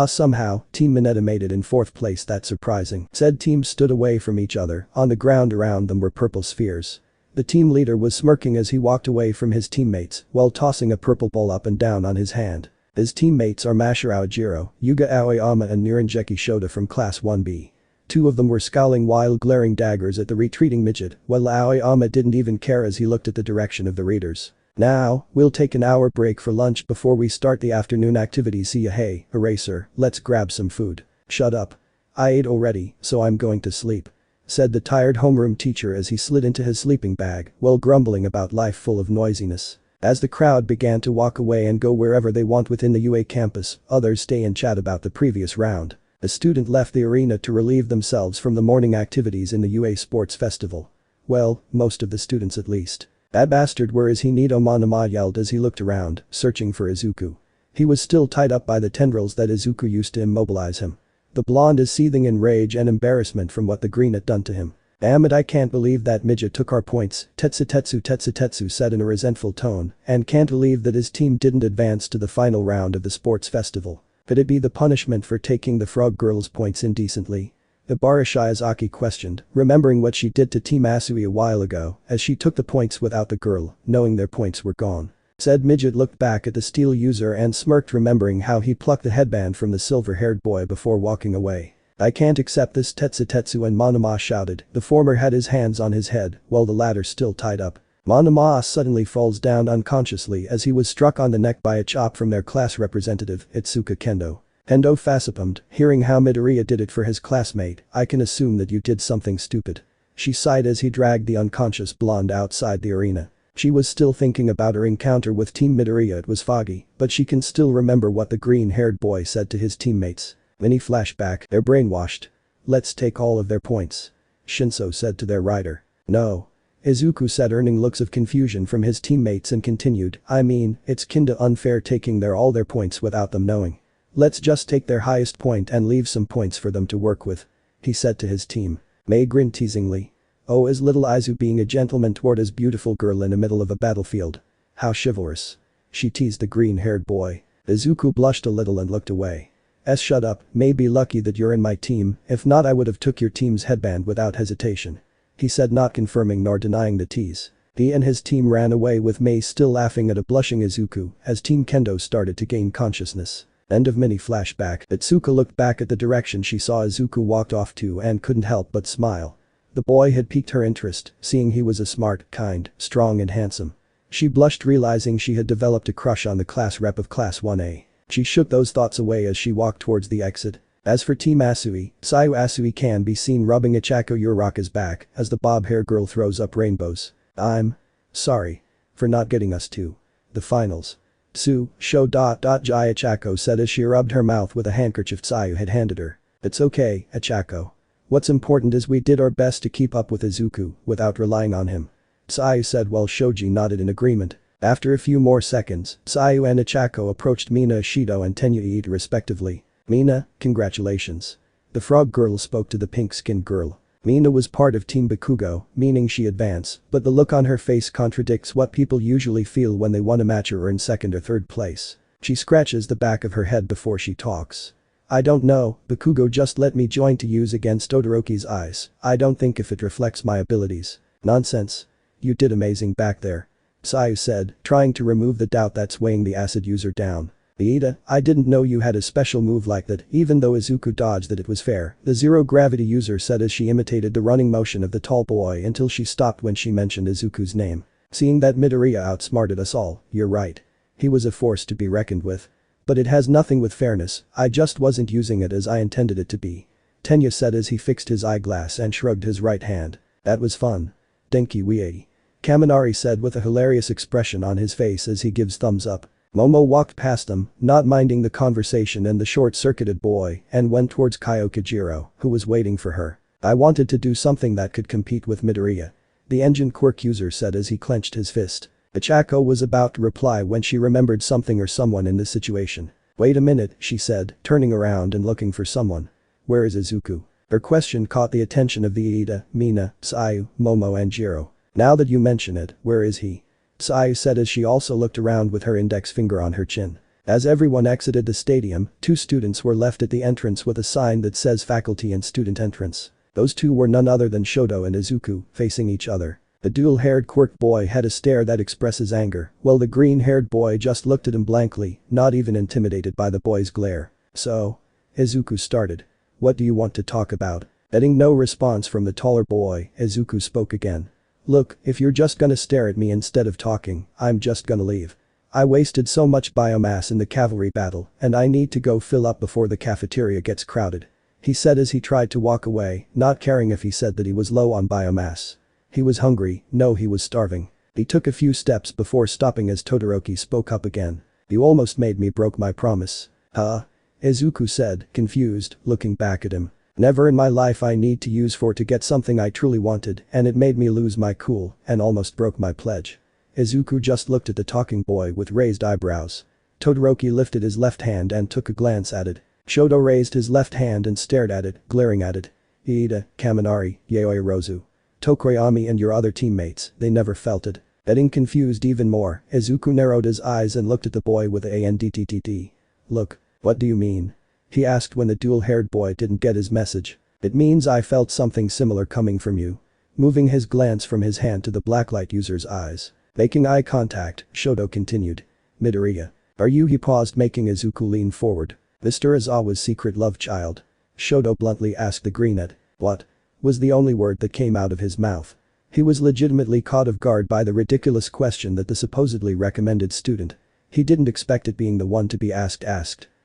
Somehow, Team Mineta made it in fourth place. That's surprising. Said teams stood away from each other, on the ground around them were purple spheres. The team leader was smirking as he walked away from his teammates while tossing a purple ball up and down on his hand. His teammates are Masahiro Ejiro, Yuga Aoyama and Niranjeki Shota from Class 1B. Two of them were scowling while glaring daggers at the retreating midget, while Aoyama didn't even care as he looked at the direction of the readers. "Now, we'll take an hour break for lunch before we start the afternoon activities. See ya. Hey, Eraser, let's grab some food." "Shut up. I ate already, so I'm going to sleep," said the tired homeroom teacher as he slid into his sleeping bag while grumbling about life full of noisiness. As the crowd began to walk away and go wherever they want within the UA campus, others stay and chat about the previous round. A student left the arena to relieve themselves from the morning activities in the UA Sports Festival. Well, most of the students at least. "That bastard, where is he?" Nito Monoma yelled as he looked around, searching for Izuku. He was still tied up by the tendrils that Izuku used to immobilize him. The blonde is seething in rage and embarrassment from what the green had done to him. "Damn it, I can't believe that midget took our points," Tetsu said in a resentful tone, and can't believe that his team didn't advance to the final round of the sports festival. Could it be the punishment for taking the frog girl's points indecently? Ibarashii Izaki questioned, remembering what she did to Team Asui a while ago as she took the points without the girl, knowing their points were gone. Said midget looked back at the steel user and smirked, remembering how he plucked the headband from the silver-haired boy before walking away. "I can't accept this," Tetsu and Monoma shouted. The former had his hands on his head while the latter still tied up. Monoma suddenly falls down unconsciously as he was struck on the neck by a chop from their class representative, Itsuka Kendo. Kendo facepalmed, hearing how Midoriya did it for his classmate. "I can assume that you did something stupid." She sighed as he dragged the unconscious blonde outside the arena. She was still thinking about her encounter with Team Midoriya. It was foggy, but she can still remember what the green-haired boy said to his teammates. Mini flashback, "They're brainwashed. Let's take all of their points," Shinso said to their rider. "No," Izuku said, earning looks of confusion from his teammates, and continued, "I mean, it's kinda unfair taking all their points without them knowing. Let's just take their highest point and leave some points for them to work with," he said to his team. Mei grinned teasingly. "Oh, is little Izu being a gentleman toward his beautiful girl in the middle of a battlefield? How chivalrous," she teased the green-haired boy. Izuku blushed a little and looked away. "Shut up, May be lucky that you're in my team, if not I would have took your team's headband without hesitation," he said, not confirming nor denying the tease. He and his team ran away with May still laughing at a blushing Izuku as Team Kendo started to gain consciousness. End of mini flashback. Itsuka looked back at the direction she saw Izuku walked off to and couldn't help but smile. The boy had piqued her interest, seeing he was a smart, kind, strong and handsome. She blushed, realizing she had developed a crush on the class rep of Class 1A. She shook those thoughts away as she walked towards the exit. As for Team Asui, Sayu Asui can be seen rubbing Ichako Uraraka's back as the bob-hair girl throws up rainbows. "I'm sorry for not getting us to the finals." Jai Ichako said as she rubbed her mouth with a handkerchief Sayu had handed her. "It's okay, Ichako. What's important is we did our best to keep up with Izuku without relying on him," Sayu said while Shoji nodded in agreement. After a few more seconds, Sayu and Ichako approached Mina Shido and Tenya Iida respectively. "Mina, congratulations." The frog girl spoke to the pink-skinned girl. Mina was part of Team Bakugo, meaning she advanced, but the look on her face contradicts what people usually feel when they won a match or in second or third place. She scratches the back of her head before she talks. I don't know, Bakugo just let me join to use against Todoroki's eyes. I don't think if it reflects my abilities. Nonsense. You did amazing back there. Sayu said, trying to remove the doubt that's weighing the acid user down. Iida, I didn't know you had a special move like that. Even though Izuku dodged that, it was fair, the zero-gravity user said as she imitated the running motion of the tall boy until she stopped when she mentioned Izuku's name. Seeing that Midoriya outsmarted us all, you're right. He was a force to be reckoned with. But it has nothing with fairness, I just wasn't using it as I intended it to be. Tenya said as he fixed his eyeglass and shrugged his right hand. That was fun. Denki Wii. Kaminari said with a hilarious expression on his face as he gives thumbs up. Momo walked past them, not minding the conversation and the short-circuited boy, and went towards Kyokujiro, who was waiting for her. I wanted to do something that could compete with Midoriya. The engine quirk user said as he clenched his fist. Ichako was about to reply when she remembered something or someone in this situation. Wait a minute, she said, turning around and looking for someone. Where is Izuku? Her question caught the attention of the Iida, Mina, Sayu, Momo and Jiro. Now that you mention it, where is he? Sayu said as she also looked around with her index finger on her chin. As everyone exited the stadium, 2 students were left at the entrance with a sign that says faculty and student entrance. Those 2 were none other than Shoto and Izuku, facing each other. The dual-haired quirk boy had a stare that expresses anger, while the green-haired boy just looked at him blankly, not even intimidated by the boy's glare. So? Izuku started. What do you want to talk about? Getting no response from the taller boy, Izuku spoke again. Look, if you're just gonna stare at me instead of talking, I'm just gonna leave. I wasted so much biomass in the cavalry battle, and I need to go fill up before the cafeteria gets crowded. He said as he tried to walk away, not caring if he said that he was low on biomass. He was hungry, no he was starving. He took a few steps before stopping as Todoroki spoke up again. You almost made me broke my promise. Huh? Izuku said, confused, looking back at him. Never in my life I need to use for to get something I truly wanted, and it made me lose my cool, and almost broke my pledge. Izuku just looked at the talking boy with raised eyebrows. Todoroki lifted his left hand and took a glance at it. Shoto raised his left hand and stared at it, glaring at it. Iida, Kaminari, Yaoi Rozu. Tokoyami and your other teammates, they never felt it. Getting confused even more, Izuku narrowed his eyes and looked at the boy with ANDTTT. Look, what do you mean? He asked when the dual-haired boy didn't get his message. It means I felt something similar coming from you. Moving his glance from his hand to the blacklight user's eyes. Making eye contact, Shoto continued. Midoriya. Are you? He paused, making Izuku lean forward. Mr. Izawa's secret love child. Shoto bluntly asked the greenette. What? Was the only word that came out of his mouth. He was legitimately caught off guard by the ridiculous question that the supposedly recommended student. He didn't expect it being the one to be asked.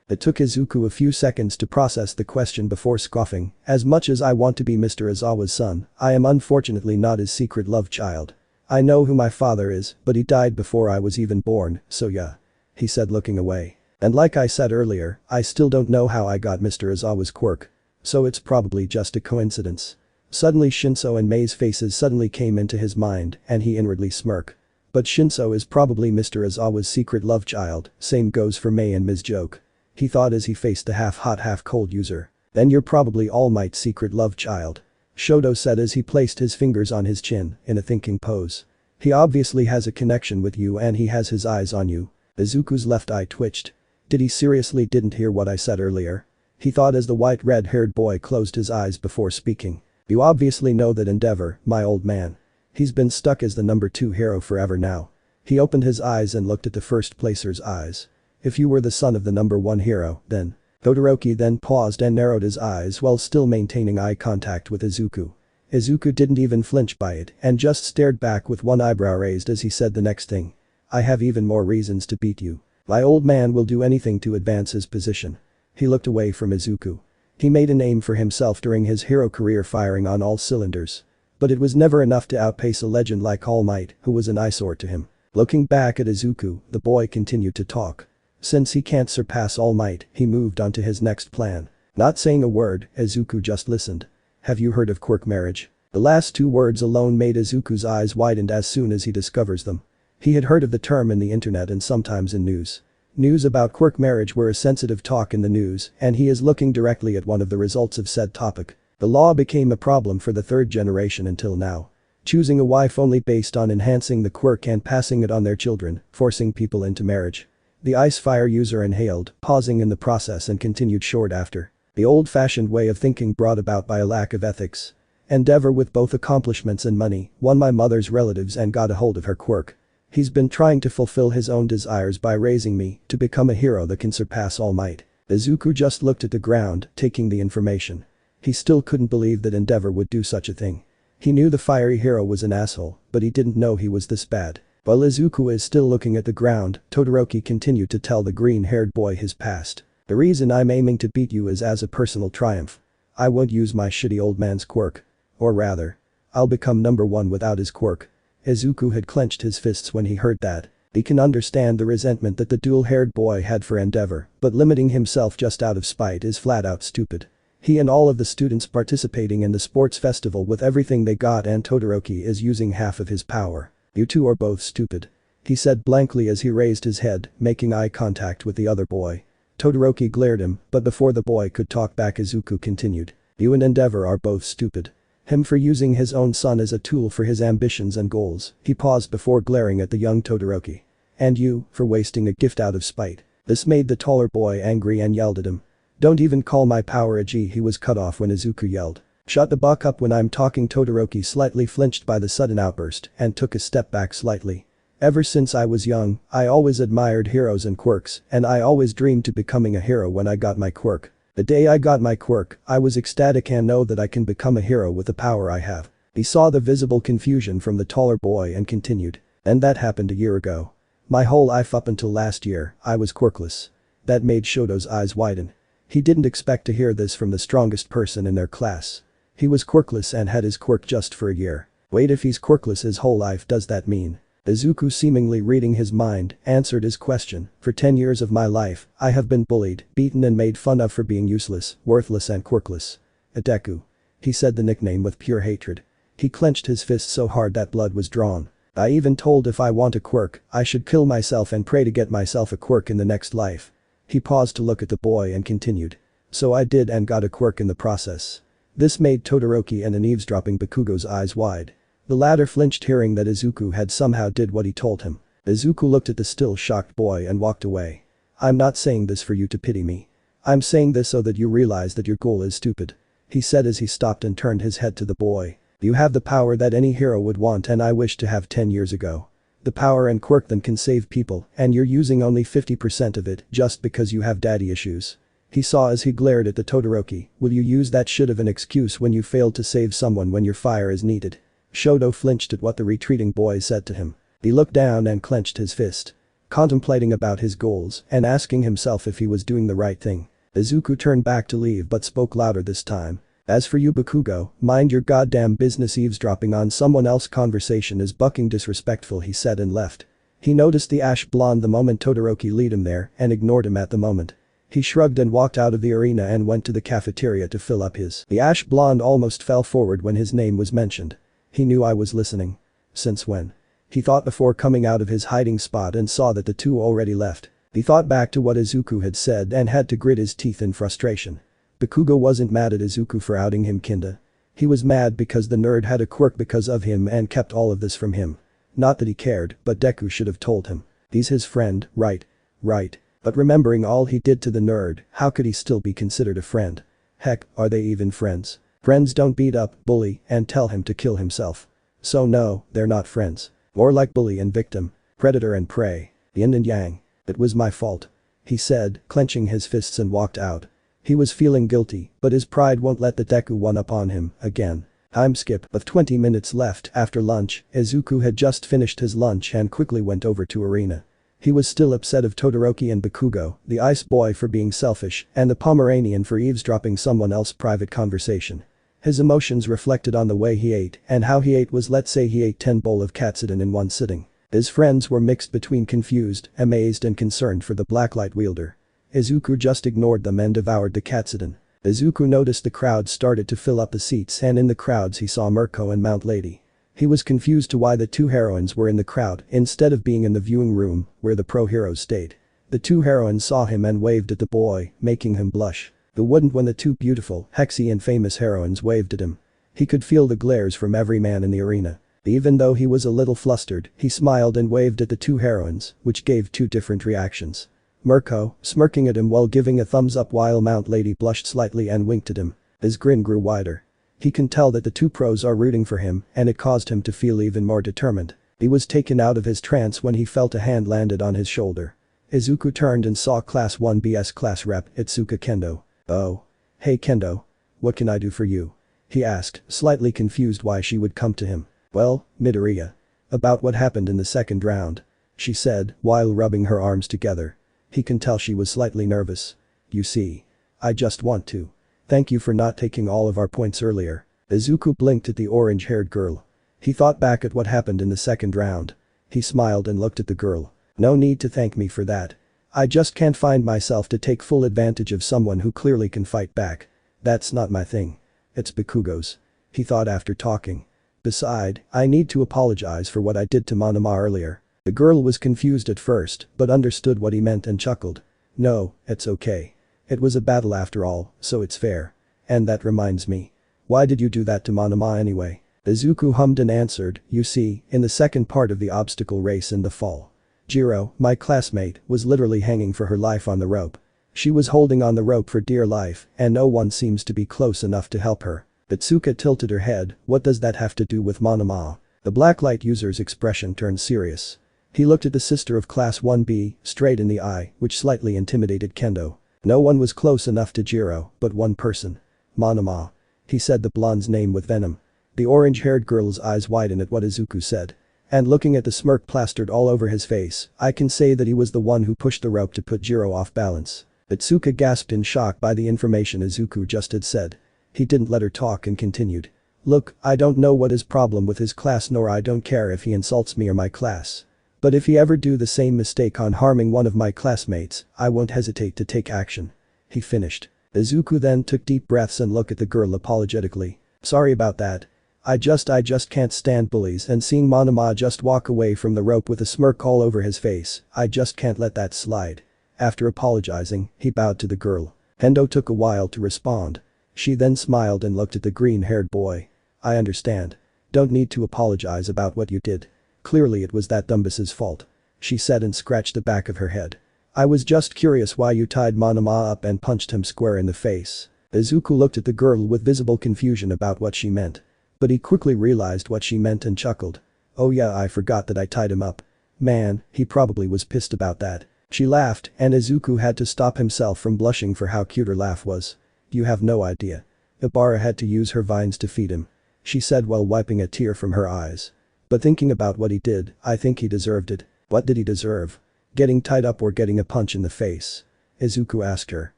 It took Izuku a few seconds to process the question before scoffing. As much as I want to be Mr. Izawa's son, I am unfortunately not his secret love child. I know who my father is, but he died before I was even born, so yeah. He said, looking away. And like I said earlier, I still don't know how I got Mr. Izawa's quirk. So it's probably just a coincidence. Suddenly Shinso and Mei's faces suddenly came into his mind and he inwardly smirked. But Shinso is probably Mr. Izawa's secret love child, same goes for Mei and Ms. Joke. He thought as he faced the half-hot half-cold user. Then you're probably All Might's secret love child. Shoto said as he placed his fingers on his chin in a thinking pose. He obviously has a connection with you and he has his eyes on you. Izuku's left eye twitched. Did he seriously didn't hear what I said earlier? He thought as the white red-haired boy closed his eyes before speaking. You obviously know that endeavor, my old man. He's been stuck as the number 2 hero forever now. He opened his eyes and looked at the first placer's eyes. If you were the son of the number 1 hero, then. Todoroki then paused and narrowed his eyes while still maintaining eye contact with Izuku. Izuku didn't even flinch by it and just stared back with one eyebrow raised as he said the next thing. I have even more reasons to beat you. My old man will do anything to advance his position. He looked away from Izuku. He made a name for himself during his hero career firing on all cylinders. But it was never enough to outpace a legend like All Might, who was an eyesore to him. Looking back at Izuku, the boy continued to talk. Since he can't surpass All Might, he moved on to his next plan. Not saying a word, Izuku just listened. Have you heard of quirk marriage? The last 2 words alone made Izuku's eyes widen as soon as he discovers them. He had heard of the term in the internet and sometimes in news. News about quirk marriage were a sensitive talk in the news and he is looking directly at one of the results of said topic. The law became a problem for the 3rd generation until now. Choosing a wife only based on enhancing the quirk and passing it on their children, forcing people into marriage. The ice fire user inhaled, pausing in the process and continued short after. The old-fashioned way of thinking brought about by a lack of ethics. Endeavor with both accomplishments and money, won my mother's relatives and got a hold of her quirk. He's been trying to fulfill his own desires by raising me to become a hero that can surpass all might. Izuku just looked at the ground, taking the information. He still couldn't believe that Endeavor would do such a thing. He knew the fiery hero was an asshole, but he didn't know he was this bad. While Izuku is still looking at the ground, Todoroki continued to tell the green-haired boy his past. The reason I'm aiming to beat you is as a personal triumph. I won't use my shitty old man's quirk. Or rather, I'll become number one without his quirk. Izuku had clenched his fists when he heard that. He can understand the resentment that the dual-haired boy had for Endeavor, but limiting himself just out of spite is flat-out stupid. He and all of the students participating in the sports festival with everything they got, and Todoroki is using half of his power. You two are both stupid. He said blankly as he raised his head, making eye contact with the other boy. Todoroki glared him, but before the boy could talk back, Izuku continued. You and Endeavor are both stupid. Him for using his own son as a tool for his ambitions and goals. He paused before glaring at the young Todoroki. And you, for wasting a gift out of spite. This made the taller boy angry and yelled at him. Don't even call my power a G. He was cut off when Izuku yelled. Shut the buck up when I'm talking. Todoroki slightly flinched by the sudden outburst and took a step back slightly. Ever since I was young, I always admired heroes and quirks, and I always dreamed to becoming a hero when I got my quirk. The day I got my quirk, I was ecstatic and know that I can become a hero with the power I have. He saw the visible confusion from the taller boy and continued. And that happened a year ago. My whole life up until last year, I was quirkless. That made Shoto's eyes widen. He didn't expect to hear this from the strongest person in their class. He was quirkless and had his quirk just for a year. Wait, if he's quirkless his whole life, does that mean? Izuku, seemingly reading his mind, answered his question. For 10 years of my life, I have been bullied, beaten and made fun of for being useless, worthless and quirkless. Deku. He said the nickname with pure hatred. He clenched his fist so hard that blood was drawn. I even told if I want a quirk, I should kill myself and pray to get myself a quirk in the next life. He paused to look at the boy and continued. So I did and got a quirk in the process. This made Todoroki and an eavesdropping Bakugo's eyes wide. The latter flinched hearing that Izuku had somehow did what he told him. Izuku looked at the still shocked boy and walked away. I'm not saying this for you to pity me. I'm saying this so that you realize that your goal is stupid. He said as he stopped and turned his head to the boy. You have the power that any hero would want and I wish to have 10 years ago. The power and quirk that can save people, and you're using only 50% of it just because you have daddy issues. He saw as he glared at the Todoroki. Will you use that shit of an excuse when you failed to save someone when your fire is needed? Shoto flinched at what the retreating boy said to him. He looked down and clenched his fist. Contemplating about his goals and asking himself if he was doing the right thing. Izuku turned back to leave but spoke louder this time. As for you Bakugo, mind your goddamn business. Eavesdropping on someone else's conversation is bucking disrespectful, he said and left. He noticed the ash blonde the moment Todoroki lead him there and ignored him at the moment. He shrugged and walked out of the arena and went to the cafeteria to fill up his. The ash blonde almost fell forward when his name was mentioned. He knew I was listening. Since when? He thought before coming out of his hiding spot and saw that the two already left. He thought back to what Izuku had said and had to grit his teeth in frustration. Bakugo wasn't mad at Izuku for outing him kinda. He was mad because the nerd had a quirk because of him and kept all of this from him. Not that he cared, but Deku should have told him. He's his friend, right? Right. But remembering all he did to the nerd, how could he still be considered a friend? Heck, are they even friends? Friends don't beat up, bully, and tell him to kill himself. So no, they're not friends. More like bully and victim, predator and prey, yin and yang. It was my fault. He said, clenching his fists, and walked out. He was feeling guilty, but his pride won't let the Deku one up on him again. Time skip of 20 minutes left after lunch. Izuku had just finished his lunch and quickly went over to arena. He was still upset of Todoroki and Bakugo, the ice boy for being selfish, and the Pomeranian for eavesdropping someone else's private conversation. His emotions reflected on the way he ate, and how he ate was, let's say he ate 10 bowls of katsudon in one sitting. His friends were mixed between confused, amazed and concerned for the Blacklight wielder. Izuku just ignored them and devoured the katsudon. Izuku noticed the crowd started to fill up the seats, and in the crowds he saw Mirko and Mount Lady. He was confused to why the two heroines were in the crowd instead of being in the viewing room where the pro heroes stayed. The two heroines saw him and waved at the boy, making him blush. Who wouldn't when the two beautiful, sexy and famous heroines waved at him? He could feel the glares from every man in the arena. Even though he was a little flustered, he smiled and waved at the two heroines, which gave two different reactions. Mirko, smirking at him while giving a thumbs up while Mount Lady blushed slightly and winked at him. His grin grew wider. He can tell that the two pros are rooting for him and it caused him to feel even more determined. He was taken out of his trance when he felt a hand landed on his shoulder. Izuku turned and saw Class 1B's class rep, Itsuka Kendo. "Oh. Hey Kendo. What can I do for you?" he asked, slightly confused why she would come to him. "Well, Midoriya. About what happened in the second round," she said, while rubbing her arms together. He can tell she was slightly nervous. "You see. I just want to thank you for not taking all of our points earlier." Izuku blinked at the orange-haired girl. He thought back at what happened in the second round. He smiled and looked at the girl. "No need to thank me for that. I just can't find myself to take full advantage of someone who clearly can fight back. That's not my thing. It's Bakugo's," he thought after talking. "Beside, I need to apologize for what I did to Monoma earlier." The girl was confused at first, but understood what he meant and chuckled. "No, it's okay. It was a battle after all, so it's fair. And that reminds me. Why did you do that to Monoma anyway?" Izuku hummed and answered, "You see, in the second part of the obstacle race in the fall, Jiro, my classmate, was literally hanging for her life on the rope. She was holding on the rope for dear life, and no one seems to be close enough to help her." Itsuka tilted her head. "What does that have to do with Monoma?" The Blacklight user's expression turned serious. He looked at the sister of Class 1B, straight in the eye, which slightly intimidated Kendo. "No one was close enough to Jiro, but one person. Monoma." He said the blonde's name with venom. The orange-haired girl's eyes widened at what Izuku said. "And looking at the smirk plastered all over his face, I can say that he was the one who pushed the rope to put Jiro off balance." Itsuka gasped in shock by the information Izuku just had said. He didn't let her talk and continued. "Look, I don't know what his problem with his class nor I don't care if he insults me or my class. But if he ever do the same mistake on harming one of my classmates, I won't hesitate to take action." He finished. Izuku then took deep breaths and looked at the girl apologetically. "Sorry about that. I just can't stand bullies and seeing Monoma just walk away from the rope with a smirk all over his face, I just can't let that slide." After apologizing, he bowed to the girl. Kendo took a while to respond. She then smiled and looked at the green-haired boy. "I understand. Don't need to apologize about what you did. Clearly it was that Dumbus's fault," she said and scratched the back of her head. "I was just curious why you tied Monoma up and punched him square in the face." Izuku looked at the girl with visible confusion about what she meant. But he quickly realized what she meant and chuckled. "Oh yeah, I forgot that I tied him up. Man, he probably was pissed about that." She laughed and Izuku had to stop himself from blushing for how cute her laugh was. "You have no idea. Ibara had to use her vines to feed him," she said while wiping a tear from her eyes. "But thinking about what he did, I think he deserved it." "What did he deserve? Getting tied up or getting a punch in the face?" Izuku asked her.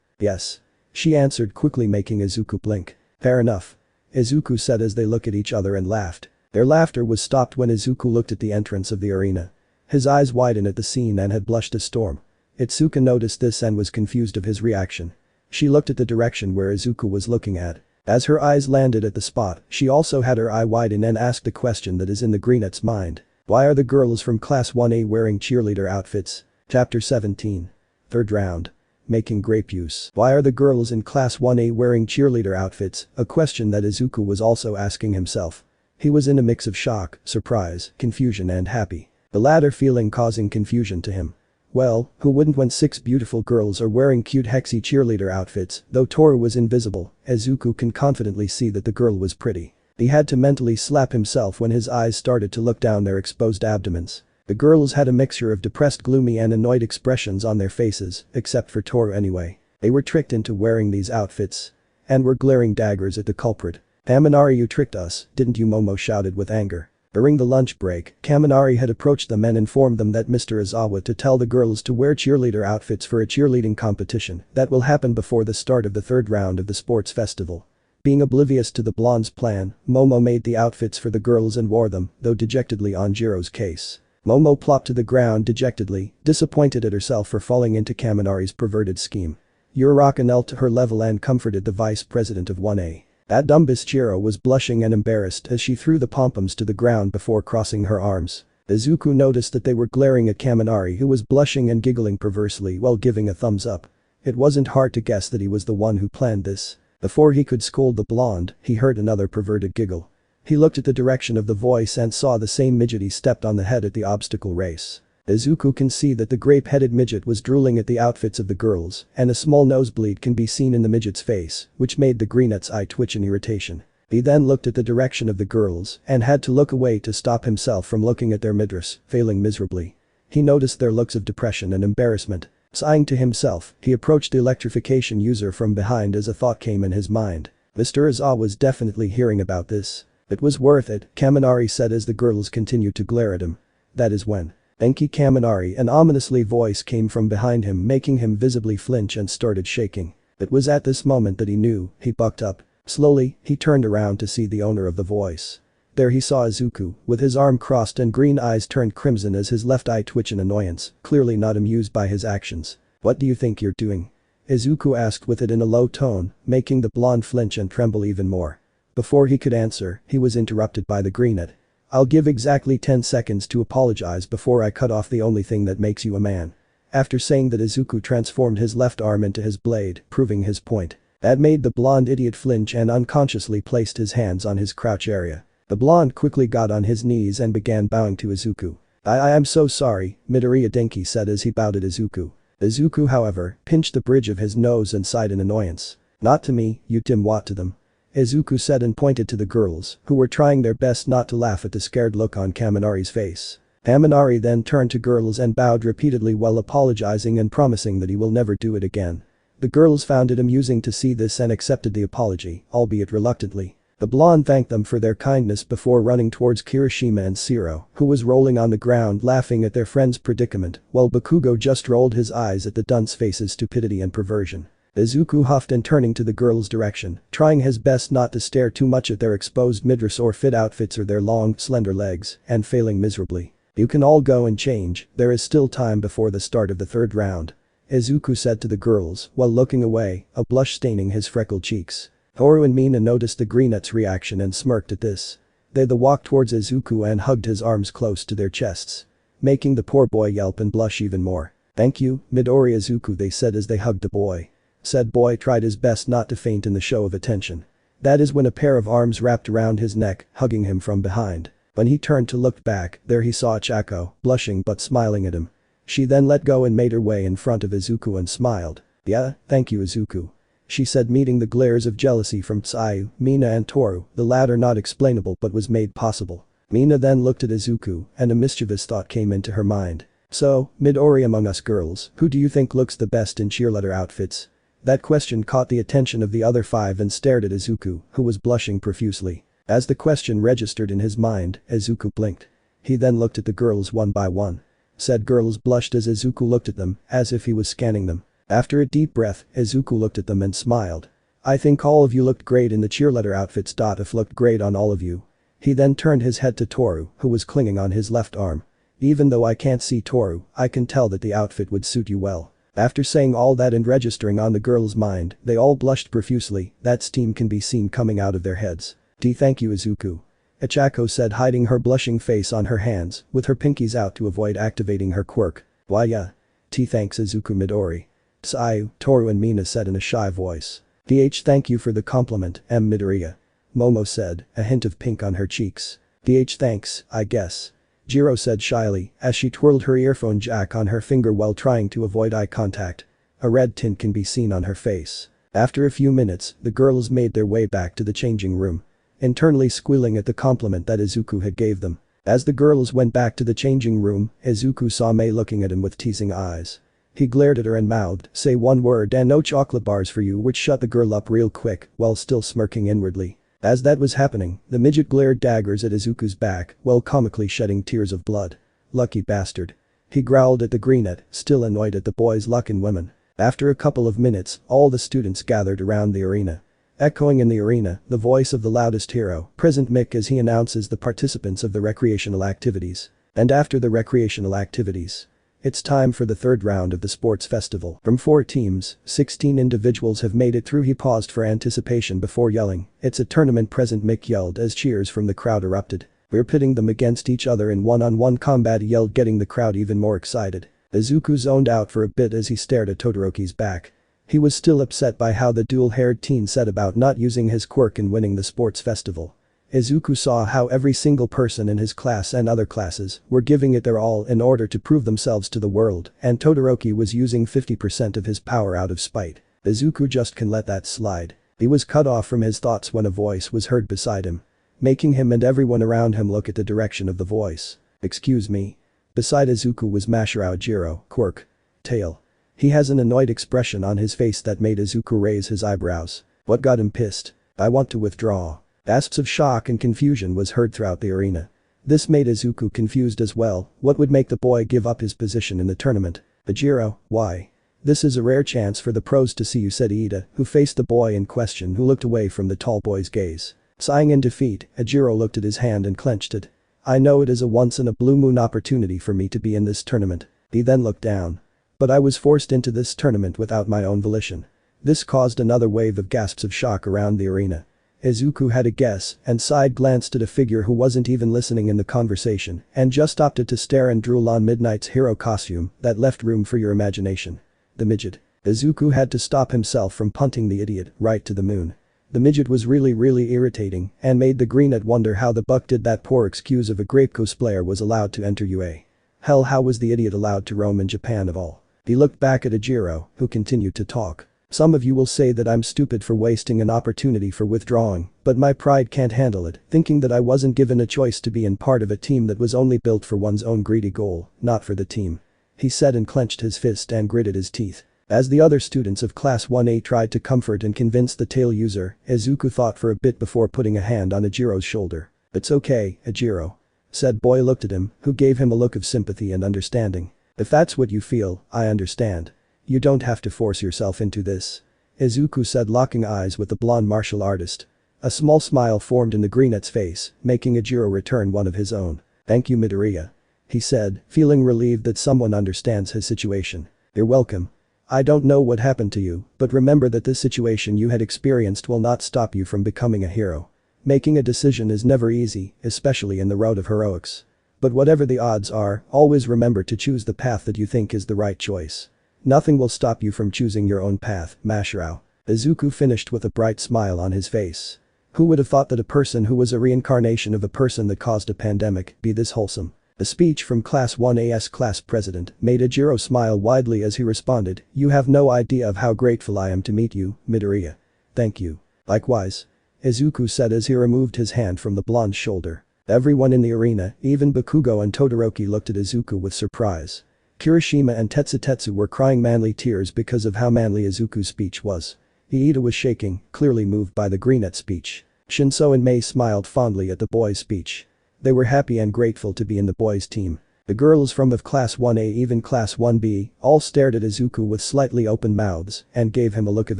"Yes," she answered quickly, making Izuku blink. "Fair enough," Izuku said as they looked at each other and laughed. Their laughter was stopped when Izuku looked at the entrance of the arena. His eyes widened at the scene and had blushed a storm. Itsuka noticed this and was confused of his reaction. She looked at the direction where Izuku was looking at. As her eyes landed at the spot, she also had her eye widen and asked the question that is in the greenet's mind. Why are the girls from Class 1A wearing cheerleader outfits? Chapter 17. Third round. Making grape use. Why are the girls in Class 1A wearing cheerleader outfits? A question that Izuku was also asking himself. He was in a mix of shock, surprise, confusion and happy. The latter feeling causing confusion to him. Well, who wouldn't when 6 beautiful girls are wearing cute hexy cheerleader outfits? Though Toru was invisible, Izuku can confidently see that the girl was pretty. He had to mentally slap himself when his eyes started to look down their exposed abdomens. The girls had a mixture of depressed, gloomy and annoyed expressions on their faces, except for Toru anyway. They were tricked into wearing these outfits. And were glaring daggers at the culprit. "Kaminari, you tricked us, didn't you?" Momo shouted with anger. During the lunch break, Kaminari had approached them and informed them that Mr. Izawa to tell the girls to wear cheerleader outfits for a cheerleading competition that will happen before the start of the third round of the sports festival. Being oblivious to the blonde's plan, Momo made the outfits for the girls and wore them, though dejectedly on Jiro's case. Momo plopped to the ground dejectedly, disappointed at herself for falling into Kaminari's perverted scheme. Uraraka knelt to her level and comforted the vice president of 1A. That Dumbus Jiro was blushing and embarrassed as she threw the pom-poms to the ground before crossing her arms. Izuku noticed that they were glaring at Kaminari, who was blushing and giggling perversely while giving a thumbs up. It wasn't hard to guess that he was the one who planned this. Before he could scold the blonde, he heard another perverted giggle. He looked at the direction of the voice and saw the same midget he stepped on the head at the obstacle race. Izuku can see that the grape-headed midget was drooling at the outfits of the girls, and a small nosebleed can be seen in the midget's face, which made the greenet's eye twitch in irritation. He then looked at the direction of the girls and had to look away to stop himself from looking at their midriffs, failing miserably. He noticed their looks of depression and embarrassment. Sighing to himself, he approached the electrification user from behind as a thought came in his mind. Mr. Izawa was definitely hearing about this. It was worth it, Kaminari said as the girls continued to glare at him. That is when. Enki Kaminari, an ominously voice came from behind him making him visibly flinch and started shaking. It was at this moment that he knew, he bucked up. Slowly, he turned around to see the owner of the voice. There he saw Izuku, with his arm crossed and green eyes turned crimson as his left eye twitched in annoyance, clearly not amused by his actions. What do you think you're doing? Izuku asked with it in a low tone, making the blonde flinch and tremble even more. Before he could answer, he was interrupted by the greenet. I'll give exactly 10 seconds to apologize before I cut off the only thing that makes you a man. After saying that, Izuku transformed his left arm into his blade, proving his point. That made the blonde idiot flinch and unconsciously placed his hands on his crouch area. The blonde quickly got on his knees and began bowing to Izuku. I am so sorry, Midoriya Denki said as he bowed at Izuku. Izuku, however, pinched the bridge of his nose and sighed in annoyance. Not to me, you dimwit to them. Izuku said and pointed to the girls, who were trying their best not to laugh at the scared look on Kaminari's face. Kaminari then turned to girls and bowed repeatedly while apologizing and promising that he will never do it again. The girls found it amusing to see this and accepted the apology, albeit reluctantly. The blonde thanked them for their kindness before running towards Kirishima and Shiro, who was rolling on the ground laughing at their friend's predicament, while Bakugo just rolled his eyes at the dunce face's stupidity and perversion. Izuku huffed and turning to the girls' direction, trying his best not to stare too much at their exposed midriffs or fit outfits or their long, slender legs, and failing miserably. You can all go and change, there is still time before the start of the third round. Izuku said to the girls while looking away, a blush staining his freckled cheeks. Toru and Mina noticed the greenet's reaction and smirked at this. They walked towards Izuku and hugged his arms close to their chests, making the poor boy yelp and blush even more. Thank you, Midoriya Izuku, they said as they hugged the boy. Said boy tried his best not to faint in the show of attention. That is when a pair of arms wrapped around his neck, hugging him from behind. When he turned to look back, there he saw Chako, blushing but smiling at him. She then let go and made her way in front of Izuku and smiled. Yeah, thank you Izuku. She said, meeting the glares of jealousy from Tsuyu, Mina and Toru, the latter not explainable but was made possible. Mina then looked at Izuku and a mischievous thought came into her mind. So, Midori, among us girls, who do you think looks the best in cheerleader outfits? That question caught the attention of the other five and stared at Izuku, who was blushing profusely. As the question registered in his mind, Izuku blinked. He then looked at the girls one by one. Said girls blushed as Izuku looked at them, as if he was scanning them. After a deep breath, Izuku looked at them and smiled. I think all of you looked great in the cheerleader outfits. If looked great on all of you. He then turned his head to Toru, who was clinging on his left arm. Even though I can't see Toru, I can tell that the outfit would suit you well. After saying all that and registering on the girl's mind, they all blushed profusely, that steam can be seen coming out of their heads. Thank you Izuku. Ichako said, hiding her blushing face on her hands, with her pinkies out to avoid activating her quirk. Why yeah. Thanks Izuku Midori. Tsuyu, Toru and Mina said in a shy voice. Thank you for the compliment, M. Midoriya. Momo said, a hint of pink on her cheeks. Thanks, I guess. Jiro said shyly, as she twirled her earphone jack on her finger while trying to avoid eye contact. A red tint can be seen on her face. After a few minutes, the girls made their way back to the changing room. Internally squealing at the compliment that Izuku had gave them. As the girls went back to the changing room, Izuku saw Mei looking at him with teasing eyes. He glared at her and mouthed, say one word and no chocolate bars for you, which shut the girl up real quick while still smirking inwardly. As that was happening, the midget glared daggers at Izuku's back while comically shedding tears of blood. Lucky bastard. He growled at the greenet, still annoyed at the boy's luck in women. After a couple of minutes, all the students gathered around the arena. Echoing in the arena, the voice of the loudest hero, present Mick as he announces the participants of the recreational activities. And after the recreational activities, it's time for the third round of the sports festival. From 4 teams, 16 individuals have made it through. He paused for anticipation before yelling, it's a tournament. Present Mick yelled as cheers from the crowd erupted. We're pitting them against each other in one-on-one combat, he yelled, getting the crowd even more excited. Izuku zoned out for a bit as he stared at Todoroki's back. He was still upset by how the dual-haired teen said about not using his quirk in winning the sports festival. Izuku saw how every single person in his class and other classes were giving it their all in order to prove themselves to the world, and Todoroki was using 50% of his power out of spite. Izuku just can't let that slide. He was cut off from his thoughts when a voice was heard beside him, making him and everyone around him look at the direction of the voice. "Excuse me?" Beside Izuku was Masahiro, quirk. Tail. He has an annoyed expression on his face that made Izuku raise his eyebrows. What got him pissed? "I want to withdraw." Gasps of shock and confusion was heard throughout the arena. This made Izuku confused as well. What would make the boy give up his position in the tournament? "Ajiro, why?" "This is a rare chance for the pros to see you," said Iida, who faced the boy in question who looked away from the tall boy's gaze. Sighing in defeat, Ajiro looked at his hand and clenched it. "I know it is a once-in-a-blue-moon opportunity for me to be in this tournament." He then looked down. "But I was forced into this tournament without my own volition." This caused another wave of gasps of shock around the arena. Izuku had a guess and side-glanced at a figure who wasn't even listening in the conversation and just opted to stare and drool on Midnight's hero costume that left room for your imagination. The midget. Izuku had to stop himself from punting the idiot right to the moon. The midget was really irritating and made the greenet wonder how the buck did that. Poor excuse of a grape cosplayer was allowed to enter UA. Hell, how was the idiot allowed to roam in Japan of all? He looked back at Ajiro, who continued to talk. "Some of you will say that I'm stupid for wasting an opportunity for withdrawing, but my pride can't handle it, thinking that I wasn't given a choice to be in part of a team that was only built for one's own greedy goal, not for the team," he said and clenched his fist and gritted his teeth. As the other students of Class 1A tried to comfort and convince the tail user, Izuku thought for a bit before putting a hand on Ajiro's shoulder. "It's okay, Ajiro," said boy looked at him, who gave him a look of sympathy and understanding. "If that's what you feel, I understand. You don't have to force yourself into this," Izuku said, locking eyes with the blonde martial artist. A small smile formed in the greenet's face, making Ajiro return one of his own. "Thank you, Midoriya," he said, feeling relieved that someone understands his situation. "You're welcome. I don't know what happened to you, but remember that this situation you had experienced will not stop you from becoming a hero. Making a decision is never easy, especially in the road of heroics. But whatever the odds are, always remember to choose the path that you think is the right choice. Nothing will stop you from choosing your own path, Masahiro." Izuku finished with a bright smile on his face. Who would have thought that a person who was a reincarnation of a person that caused a pandemic be this wholesome? A speech from Class 1A's class president made Ajiro smile widely as he responded, "You have no idea of how grateful I am to meet you, Midoriya." "Thank you." "Likewise," Izuku said as he removed his hand from the blonde's shoulder. Everyone in the arena, even Bakugo and Todoroki, looked at Izuku with surprise. Kirishima and Tetsutetsu were crying manly tears because of how manly Izuku's speech was. Iida was shaking, clearly moved by the greenet speech. Shinso and Mei smiled fondly at the boy's speech. They were happy and grateful to be in the boys' team. The girls from of Class 1A, even Class 1B, all stared at Izuku with slightly open mouths and gave him a look of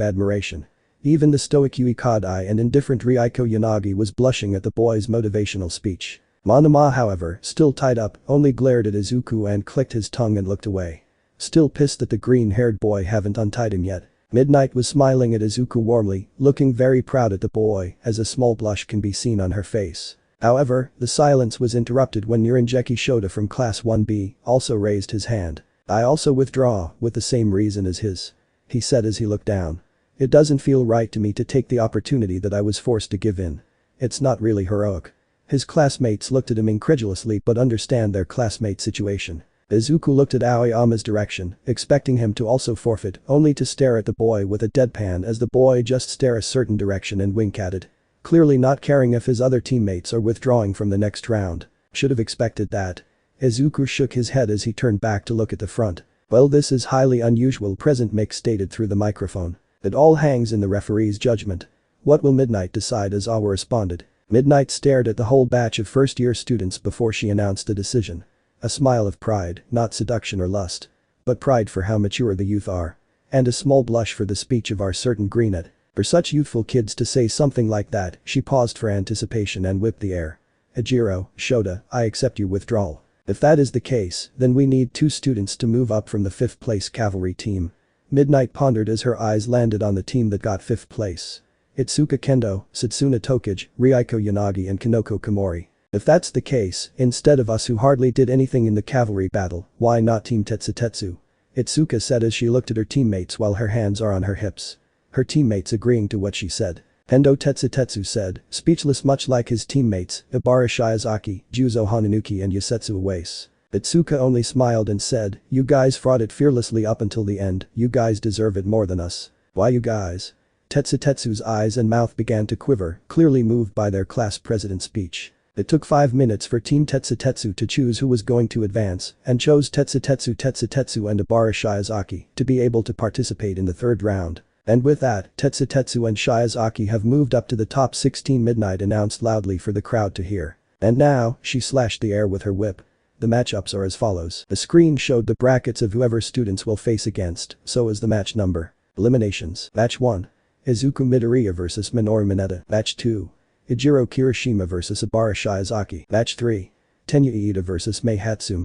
admiration. Even the stoic Uikadai and indifferent Reiko Yanagi was blushing at the boy's motivational speech. Monoma, however, still tied up, only glared at Izuku and clicked his tongue and looked away. Still pissed that the green-haired boy haven't untied him yet. Midnight was smiling at Izuku warmly, looking very proud at the boy as a small blush can be seen on her face. However, the silence was interrupted when Niranjeki Shota from Class 1B also raised his hand. "I also withdraw, with the same reason as his," he said as he looked down. "It doesn't feel right to me to take the opportunity that I was forced to give in. It's not really heroic." His classmates looked at him incredulously but understand their classmate's situation. Izuku looked at Aoyama's direction, expecting him to also forfeit, only to stare at the boy with a deadpan as the boy just stare a certain direction and wink at it. Clearly not caring if his other teammates are withdrawing from the next round. Should have expected that. Izuku shook his head as he turned back to look at the front. "Well, this is highly unusual," President Mick stated through the microphone. "It all hangs in the referee's judgment. What will Midnight decide?" as Awa responded. Midnight stared at the whole batch of first-year students before she announced the decision. A smile of pride, not seduction or lust. But pride for how mature the youth are. And a small blush for the speech of our certain greenet. For such youthful kids to say something like that, she paused for anticipation and whipped the air. "Ajiro, Shota, I accept your withdrawal. If that is the case, then we need 2 students to move up from the 5th place Cavalry team." Midnight pondered as her eyes landed on the team that got 5th place. Itsuka Kendo, Satsuna Tokage, Reiko Yanagi and Kanoko Komori. "If that's the case, instead of us who hardly did anything in the cavalry battle, why not Team Tetsutetsu?" Itsuka said as she looked at her teammates while her hands are on her hips. Her teammates agreeing to what she said. Endo Tetsu said, speechless much like his teammates, Ibara Shiozaki, Juzo Hananuki and Yasetsu Uwase. Itsuka only smiled and said, you guys fought it fearlessly up until the end, you guys deserve it more than us. Why you guys? Tetsu's eyes and mouth began to quiver, clearly moved by their class president's speech. It took 5 minutes for Team Tetsu to choose who was going to advance, and chose Tetsu and Ibara Shiozaki to be able to participate in the third round. And with that, Tetsu and Shiozaki have moved up to the top 16. Midnight announced loudly for the crowd to hear. And now, she slashed the air with her whip. The matchups are as follows. The screen showed the brackets of whoever students will face against, so is the match number. Eliminations. Match 1. Izuku Midoriya vs Mineta. Match 2. Ijiro Kirishima vs Ibara Shiozaki. Match 3. Tenya Iida vs Mei.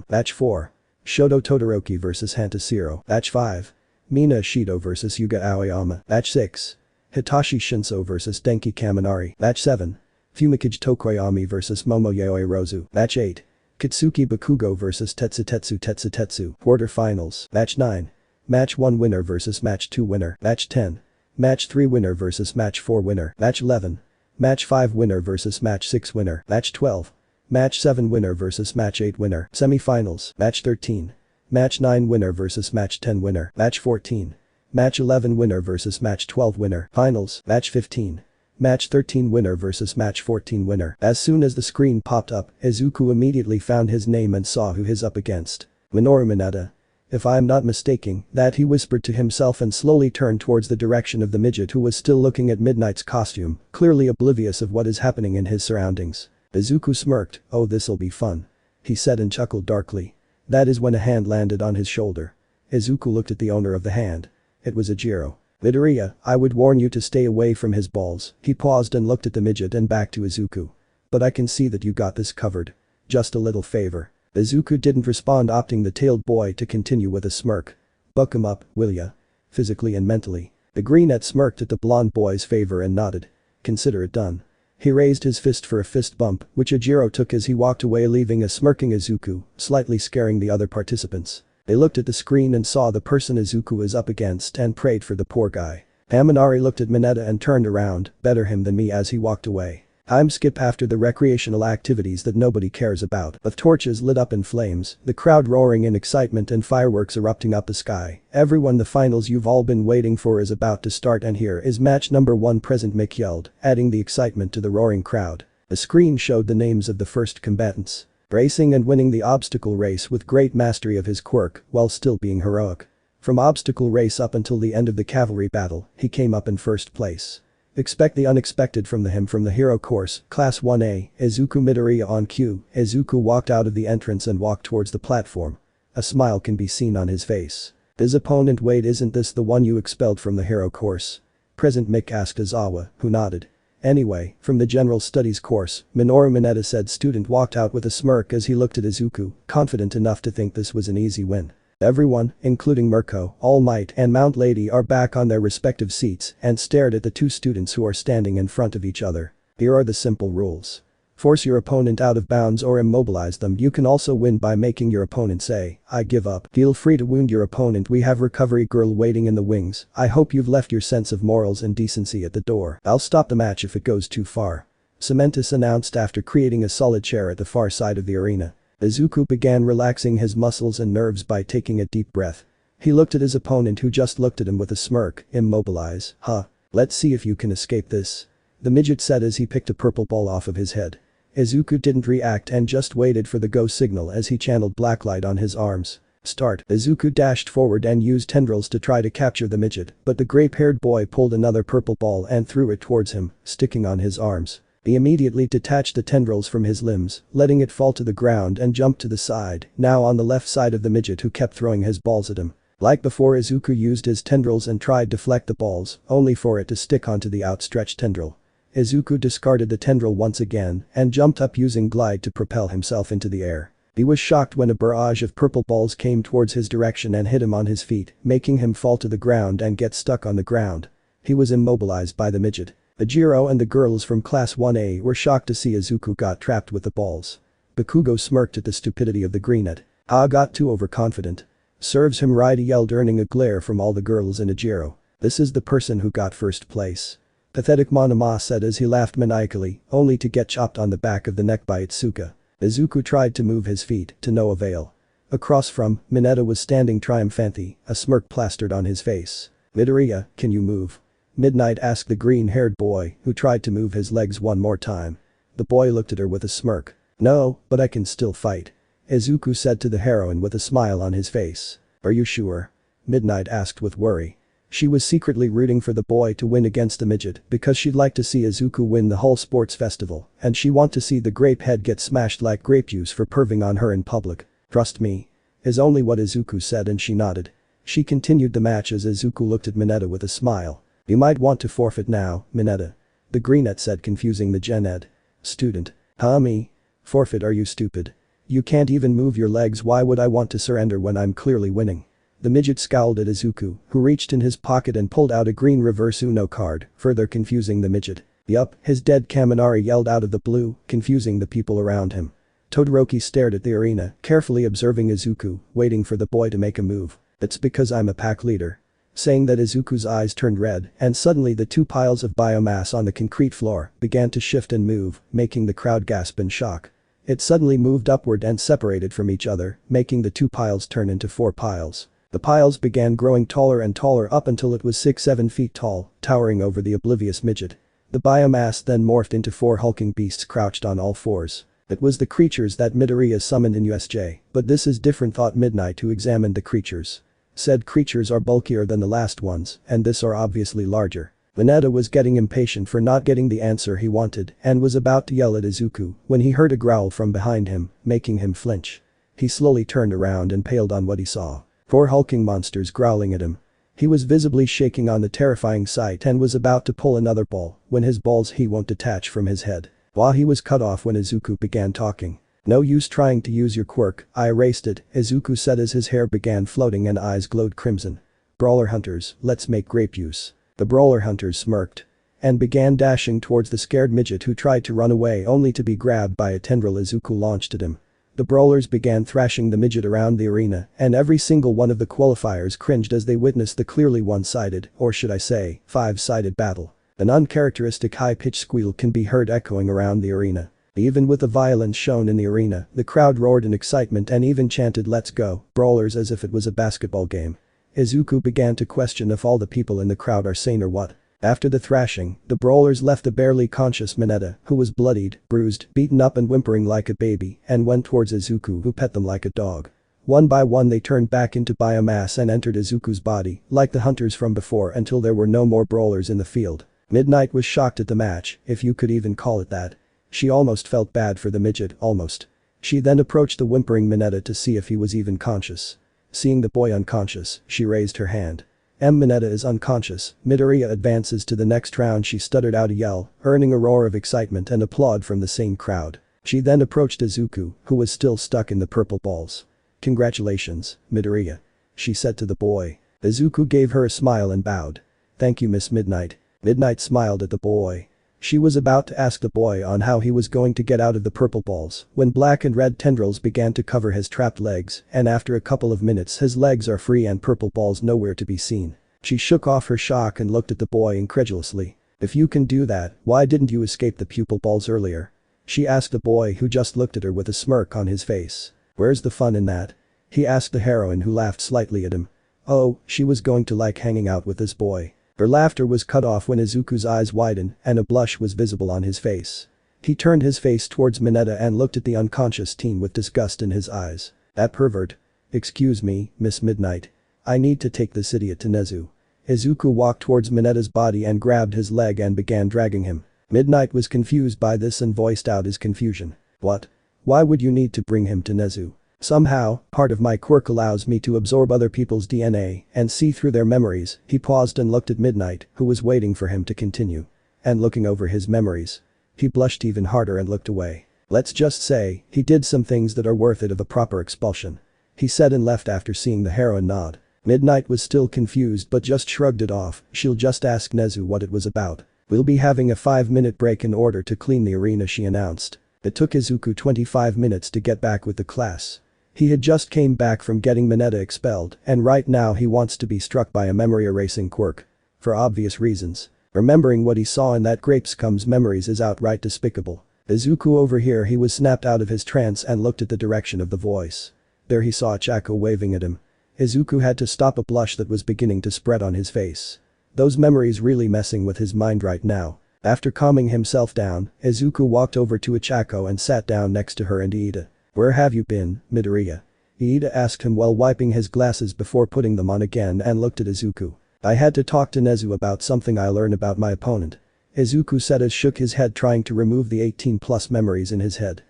Match 4. Shoto Todoroki vs Hantashiro. Match 5. Mina Shido vs Yuga Aoyama. Match 6. Hitachi Shinso vs Denki Kaminari. Match 7. Fumikage Tokoyami vs Momo Yaoi. Match 8. Kitsuki Bakugo vs Tetsu. Quarterfinals. Match 9. Match 1 winner vs Match 2 winner. Match 10. Match 3 winner vs Match 4 winner. Match 11. Match 5 winner vs Match 6 winner. Match 12. Match 7 winner vs Match 8 winner. Semifinals. Match 13. Match 9 winner vs Match 10 winner. Match 14. Match 11 winner vs Match 12 winner. Finals. Match 15. Match 13 winner vs Match 14 winner. As soon as the screen popped up, Izuku immediately found his name and saw who he's up against. Minoru Mineta. If I am not mistaken, that he whispered to himself and slowly turned towards the direction of the midget who was still looking at Midnight's costume, clearly oblivious of what is happening in his surroundings. Izuku smirked, oh this'll be fun. He said and chuckled darkly. That is when a hand landed on his shoulder. Izuku looked at the owner of the hand. It was Ijiro. Midoriya, I would warn you to stay away from his balls. He paused and looked at the midget and back to Izuku. But I can see that you got this covered. Just a little favor. Izuku didn't respond, opting the tailed boy to continue with a smirk. Buck him up, will ya? Physically and mentally. The greenette smirked at the blonde boy's favor and nodded. Consider it done. He raised his fist for a fist bump, which Ijiro took as he walked away, leaving a smirking Izuku, slightly scaring the other participants. They looked at the screen and saw the person Izuku is up against and prayed for the poor guy. Kaminari looked at Mineta and turned around, better him than me, as he walked away. I'm skip after the recreational activities that nobody cares about. With torches lit up in flames, the crowd roaring in excitement and fireworks erupting up the sky. Everyone, the finals you've all been waiting for is about to start, and here is match number 1. Present Mick yelled, adding the excitement to the roaring crowd. The screen showed the names of the first combatants. Racing and winning the obstacle race with great mastery of his quirk while still being heroic. From obstacle race up until the end of the cavalry battle, he came up in first place. Expect the unexpected from the hero course, Class 1A, Izuku Midoriya on cue. Izuku walked out of the entrance and walked towards the platform. A smile can be seen on his face. His opponent, wait, isn't this the one you expelled from the hero course? Present Mick asked Izawa, who nodded. Anyway, from the general studies course, Minoru Mineta said. Student walked out with a smirk as he looked at Izuku, confident enough to think this was an easy win. Everyone, including Mirko, All Might and Mount Lady, are back on their respective seats and stared at the two students who are standing in front of each other. Here are the simple rules. Force your opponent out of bounds or immobilize them. You can also win by making your opponent say, I give up. Feel free to wound your opponent. We have recovery girl waiting in the wings. I hope you've left your sense of morals and decency at the door. I'll stop the match if it goes too far. Cementus announced after creating a solid chair at the far side of the arena. Izuku began relaxing his muscles and nerves by taking a deep breath. He looked at his opponent, who just looked at him with a smirk. Immobilize, huh? Let's see if you can escape this. The midget said as he picked a purple ball off of his head. Izuku didn't react and just waited for the go signal as he channeled Blacklight on his arms. Start. Izuku dashed forward and used tendrils to try to capture the midget, but the grape-haired boy pulled another purple ball and threw it towards him, sticking on his arms. He immediately detached the tendrils from his limbs, letting it fall to the ground and jumped to the side, now on the left side of the midget, who kept throwing his balls at him. Like before, Izuku used his tendrils and tried to deflect the balls, only for it to stick onto the outstretched tendril. Izuku discarded the tendril once again and jumped up using glide to propel himself into the air. He was shocked when a barrage of purple balls came towards his direction and hit him on his feet, making him fall to the ground and get stuck on the ground. He was immobilized by the midget. Ijiro and the girls from Class 1A were shocked to see Izuku got trapped with the balls. Bakugo smirked at the stupidity of the greenette. Got too overconfident. Serves him right, he yelled, earning a glare from all the girls and Ijiro. This is the person who got first place. Pathetic Monoma said as he laughed maniacally, only to get chopped on the back of the neck by Itsuka. Izuku tried to move his feet, to no avail. Across from, Mineta was standing triumphantly, a smirk plastered on his face. "Midoriya, can you move?" Midnight asked the green-haired boy, who tried to move his legs one more time. The boy looked at her with a smirk. "No, but I can still fight," Izuku said to the heroine with a smile on his face. "Are you sure?" Midnight asked with worry. She was secretly rooting for the boy to win against the midget because she'd like to see Izuku win the whole sports festival and she want to see the grape head get smashed like grape juice for perving on her in public. "Trust me," is only what Izuku said and she nodded. She continued the match as Izuku looked at Mineta with a smile. "You might want to forfeit now, Mineta," the greenette said, confusing the gen ed student. "Huh, me? Forfeit? Are you stupid? You can't even move your legs. Why would I want to surrender when I'm clearly winning?" The midget scowled at Izuku, who reached in his pocket and pulled out a green reverse Uno card, further confusing the midget. "Yup," his dead Kaminari yelled out of the blue, confusing the people around him. Todoroki stared at the arena, carefully observing Izuku, waiting for the boy to make a move. "It's because I'm a pack leader." Saying that, Izuku's eyes turned red and suddenly the two piles of biomass on the concrete floor began to shift and move, making the crowd gasp in shock. It suddenly moved upward and separated from each other, making the two piles turn into 4 piles. The piles began growing taller and taller up until it was 6-7 feet tall, towering over the oblivious midget. The biomass then morphed into 4 hulking beasts crouched on all fours. It was the creatures that Midoriya summoned in USJ, but this is different, thought Midnight, who examined the creatures. Said creatures are bulkier than the last ones, and this are obviously larger. Mineta was getting impatient for not getting the answer he wanted and was about to yell at Izuku when he heard a growl from behind him, making him flinch. He slowly turned around and paled on what he saw. 4 hulking monsters growling at him. He was visibly shaking on the terrifying sight and was about to pull another ball when his balls he won't detach from his head. While he was cut off when Izuku began talking. "No use trying to use your quirk, I erased it," Izuku said as his hair began floating and eyes glowed crimson. "Brawler hunters, let's make grape juice." The brawler hunters smirked and began dashing towards the scared midget who tried to run away only to be grabbed by a tendril Izuku launched at him. The brawlers began thrashing the midget around the arena and every single one of the qualifiers cringed as they witnessed the clearly one-sided, or should I say, 5-sided battle. An uncharacteristic high-pitched squeal can be heard echoing around the arena. Even with the violence shown in the arena, the crowd roared in excitement and even chanted "Let's go, brawlers" as if it was a basketball game. Izuku began to question if all the people in the crowd are sane or what. After the thrashing, the brawlers left the barely conscious Mineta, who was bloodied, bruised, beaten up and whimpering like a baby, and went towards Izuku, who pet them like a dog. One by one they turned back into biomass and entered Izuku's body, like the hunters from before, until there were no more brawlers in the field. Midnight was shocked at the match, if you could even call it that. She almost felt bad for the midget, almost. She then approached the whimpering Mineta to see if he was even conscious. Seeing the boy unconscious, she raised her hand. Mineta is unconscious. Midoriya advances to the next round. She stuttered out a yell, earning a roar of excitement and applaud from the same crowd. She then approached Izuku, who was still stuck in the purple balls. "Congratulations, Midoriya," she said to the boy. Izuku gave her a smile and bowed. "Thank you, Miss Midnight." Midnight smiled at the boy. She was about to ask the boy on how he was going to get out of the purple balls when black and red tendrils began to cover his trapped legs, and after a couple of minutes his legs are free and purple balls nowhere to be seen. She shook off her shock and looked at the boy incredulously. "If you can do that, why didn't you escape the pupil balls earlier?" she asked the boy, who just looked at her with a smirk on his face. "Where's the fun in that?" he asked the heroine, who laughed slightly at him. Oh, she was going to like hanging out with this boy. Her laughter was cut off when Izuku's eyes widened and a blush was visible on his face. He turned his face towards Mineta and looked at the unconscious teen with disgust in his eyes. "That pervert." "Excuse me, Miss Midnight. I need to take this idiot to Nezu." Izuku walked towards Mineta's body and grabbed his leg and began dragging him. Midnight was confused by this and voiced out his confusion. "What? Why would you need to bring him to Nezu?" "Somehow, part of my quirk allows me to absorb other people's DNA and see through their memories." He paused and looked at Midnight, who was waiting for him to continue. And looking over his memories. He blushed even harder and looked away. "Let's just say, he did some things that are worth it of a proper expulsion," he said and left after seeing the heroine nod. Midnight was still confused but just shrugged it off. She'll just ask Nezu what it was about. "We'll be having a 5-minute break in order to clean the arena," she announced. It took Izuku 25 minutes to get back with the class. He had just came back from getting Mineta expelled and right now he wants to be struck by a memory erasing quirk. For obvious reasons. Remembering what he saw in that grape scum's memories is outright despicable. Izuku over here, he was snapped out of his trance and looked at the direction of the voice. There he saw Chaco waving at him. Izuku had to stop a blush that was beginning to spread on his face. Those memories really messing with his mind right now. After calming himself down, Izuku walked over to Chaco and sat down next to her and Iida. "Where have you been, Midoriya?" Iida asked him while wiping his glasses before putting them on again and looked at Izuku. "I had to talk to Nezu about something I learned about my opponent." Izuku said as shook his head trying to remove the 18+ memories in his head.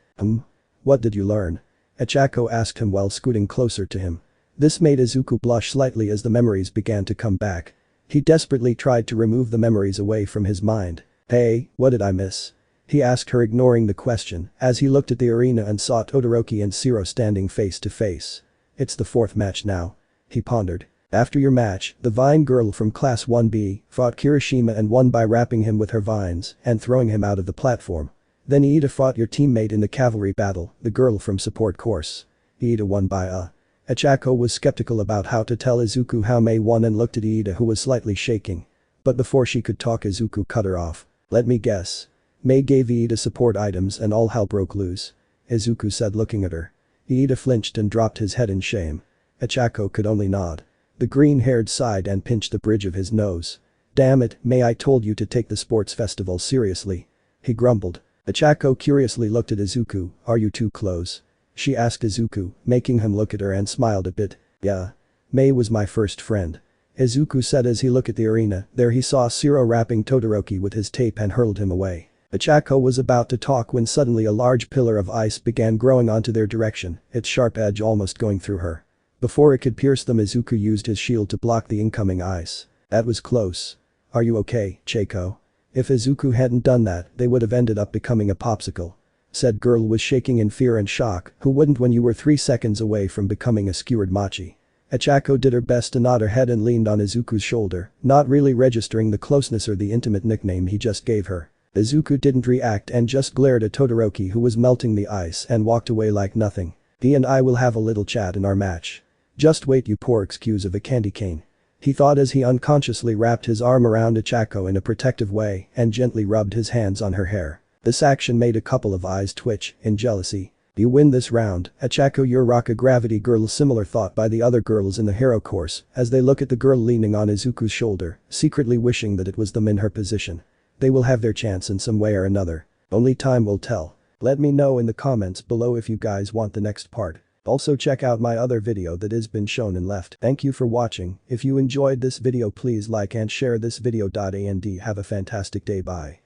What did you learn?" Chaco asked him while scooting closer to him. This made Izuku blush slightly as the memories began to come back. He desperately tried to remove the memories away from his mind. "Hey, what did I miss?" he asked her, ignoring the question as he looked at the arena and saw Todoroki and Shiro standing face to face. "It's the 4th match now," he pondered. "After your match, the vine girl from class 1B fought Kirishima and won by wrapping him with her vines and throwing him out of the platform. Then Iida fought your teammate in the cavalry battle, the girl from support course. Iida won by Chaco was skeptical about how to tell Izuku how Mei won and looked at Iida, who was slightly shaking. But before she could talk, Izuku cut her off. "Let me guess. Mei gave Iida support items and all hell broke loose," Izuku said, looking at her. Iida flinched and dropped his head in shame. Chaco could only nod. The green-haired sighed and pinched the bridge of his nose. "Damn it, Mei, I told you to take the sports festival seriously," he grumbled. Chaco curiously looked at Izuku. "Are you too close?" she asked Izuku, making him look at her and smiled a bit. "Yeah. Mei was my first friend," Izuku said as he looked at the arena. There he saw Shiro wrapping Todoroki with his tape and hurled him away. Chaco was about to talk when suddenly a large pillar of ice began growing onto their direction, its sharp edge almost going through her. Before it could pierce them, Izuku used his shield to block the incoming ice. "That was close. Are you okay, Chaco?" If Izuku hadn't done that, they would have ended up becoming a popsicle. Said girl was shaking in fear and shock. Who wouldn't when you were 3 seconds away from becoming a skewered mochi? Chaco did her best to nod her head and leaned on Izuku's shoulder, not really registering the closeness or the intimate nickname he just gave her. Izuku didn't react and just glared at Todoroki, who was melting the ice, and walked away like nothing. "He and I will have a little chat in our match. Just wait, you poor excuse of a candy cane," he thought as he unconsciously wrapped his arm around Chaco in a protective way and gently rubbed his hands on her hair. This action made a couple of eyes twitch in jealousy. "You win this round, Chaco, you're rock a gravity girl." Similar thought by the other girls in the hero course as they look at the girl leaning on Izuku's shoulder, secretly wishing that it was them in her position. They will have their chance in some way or another. Only time will tell. Let me know in the comments below if you guys want the next part. Also check out my other video that has been shown and left. Thank you for watching. If you enjoyed this video, please like and share this video. And have a fantastic day. Bye.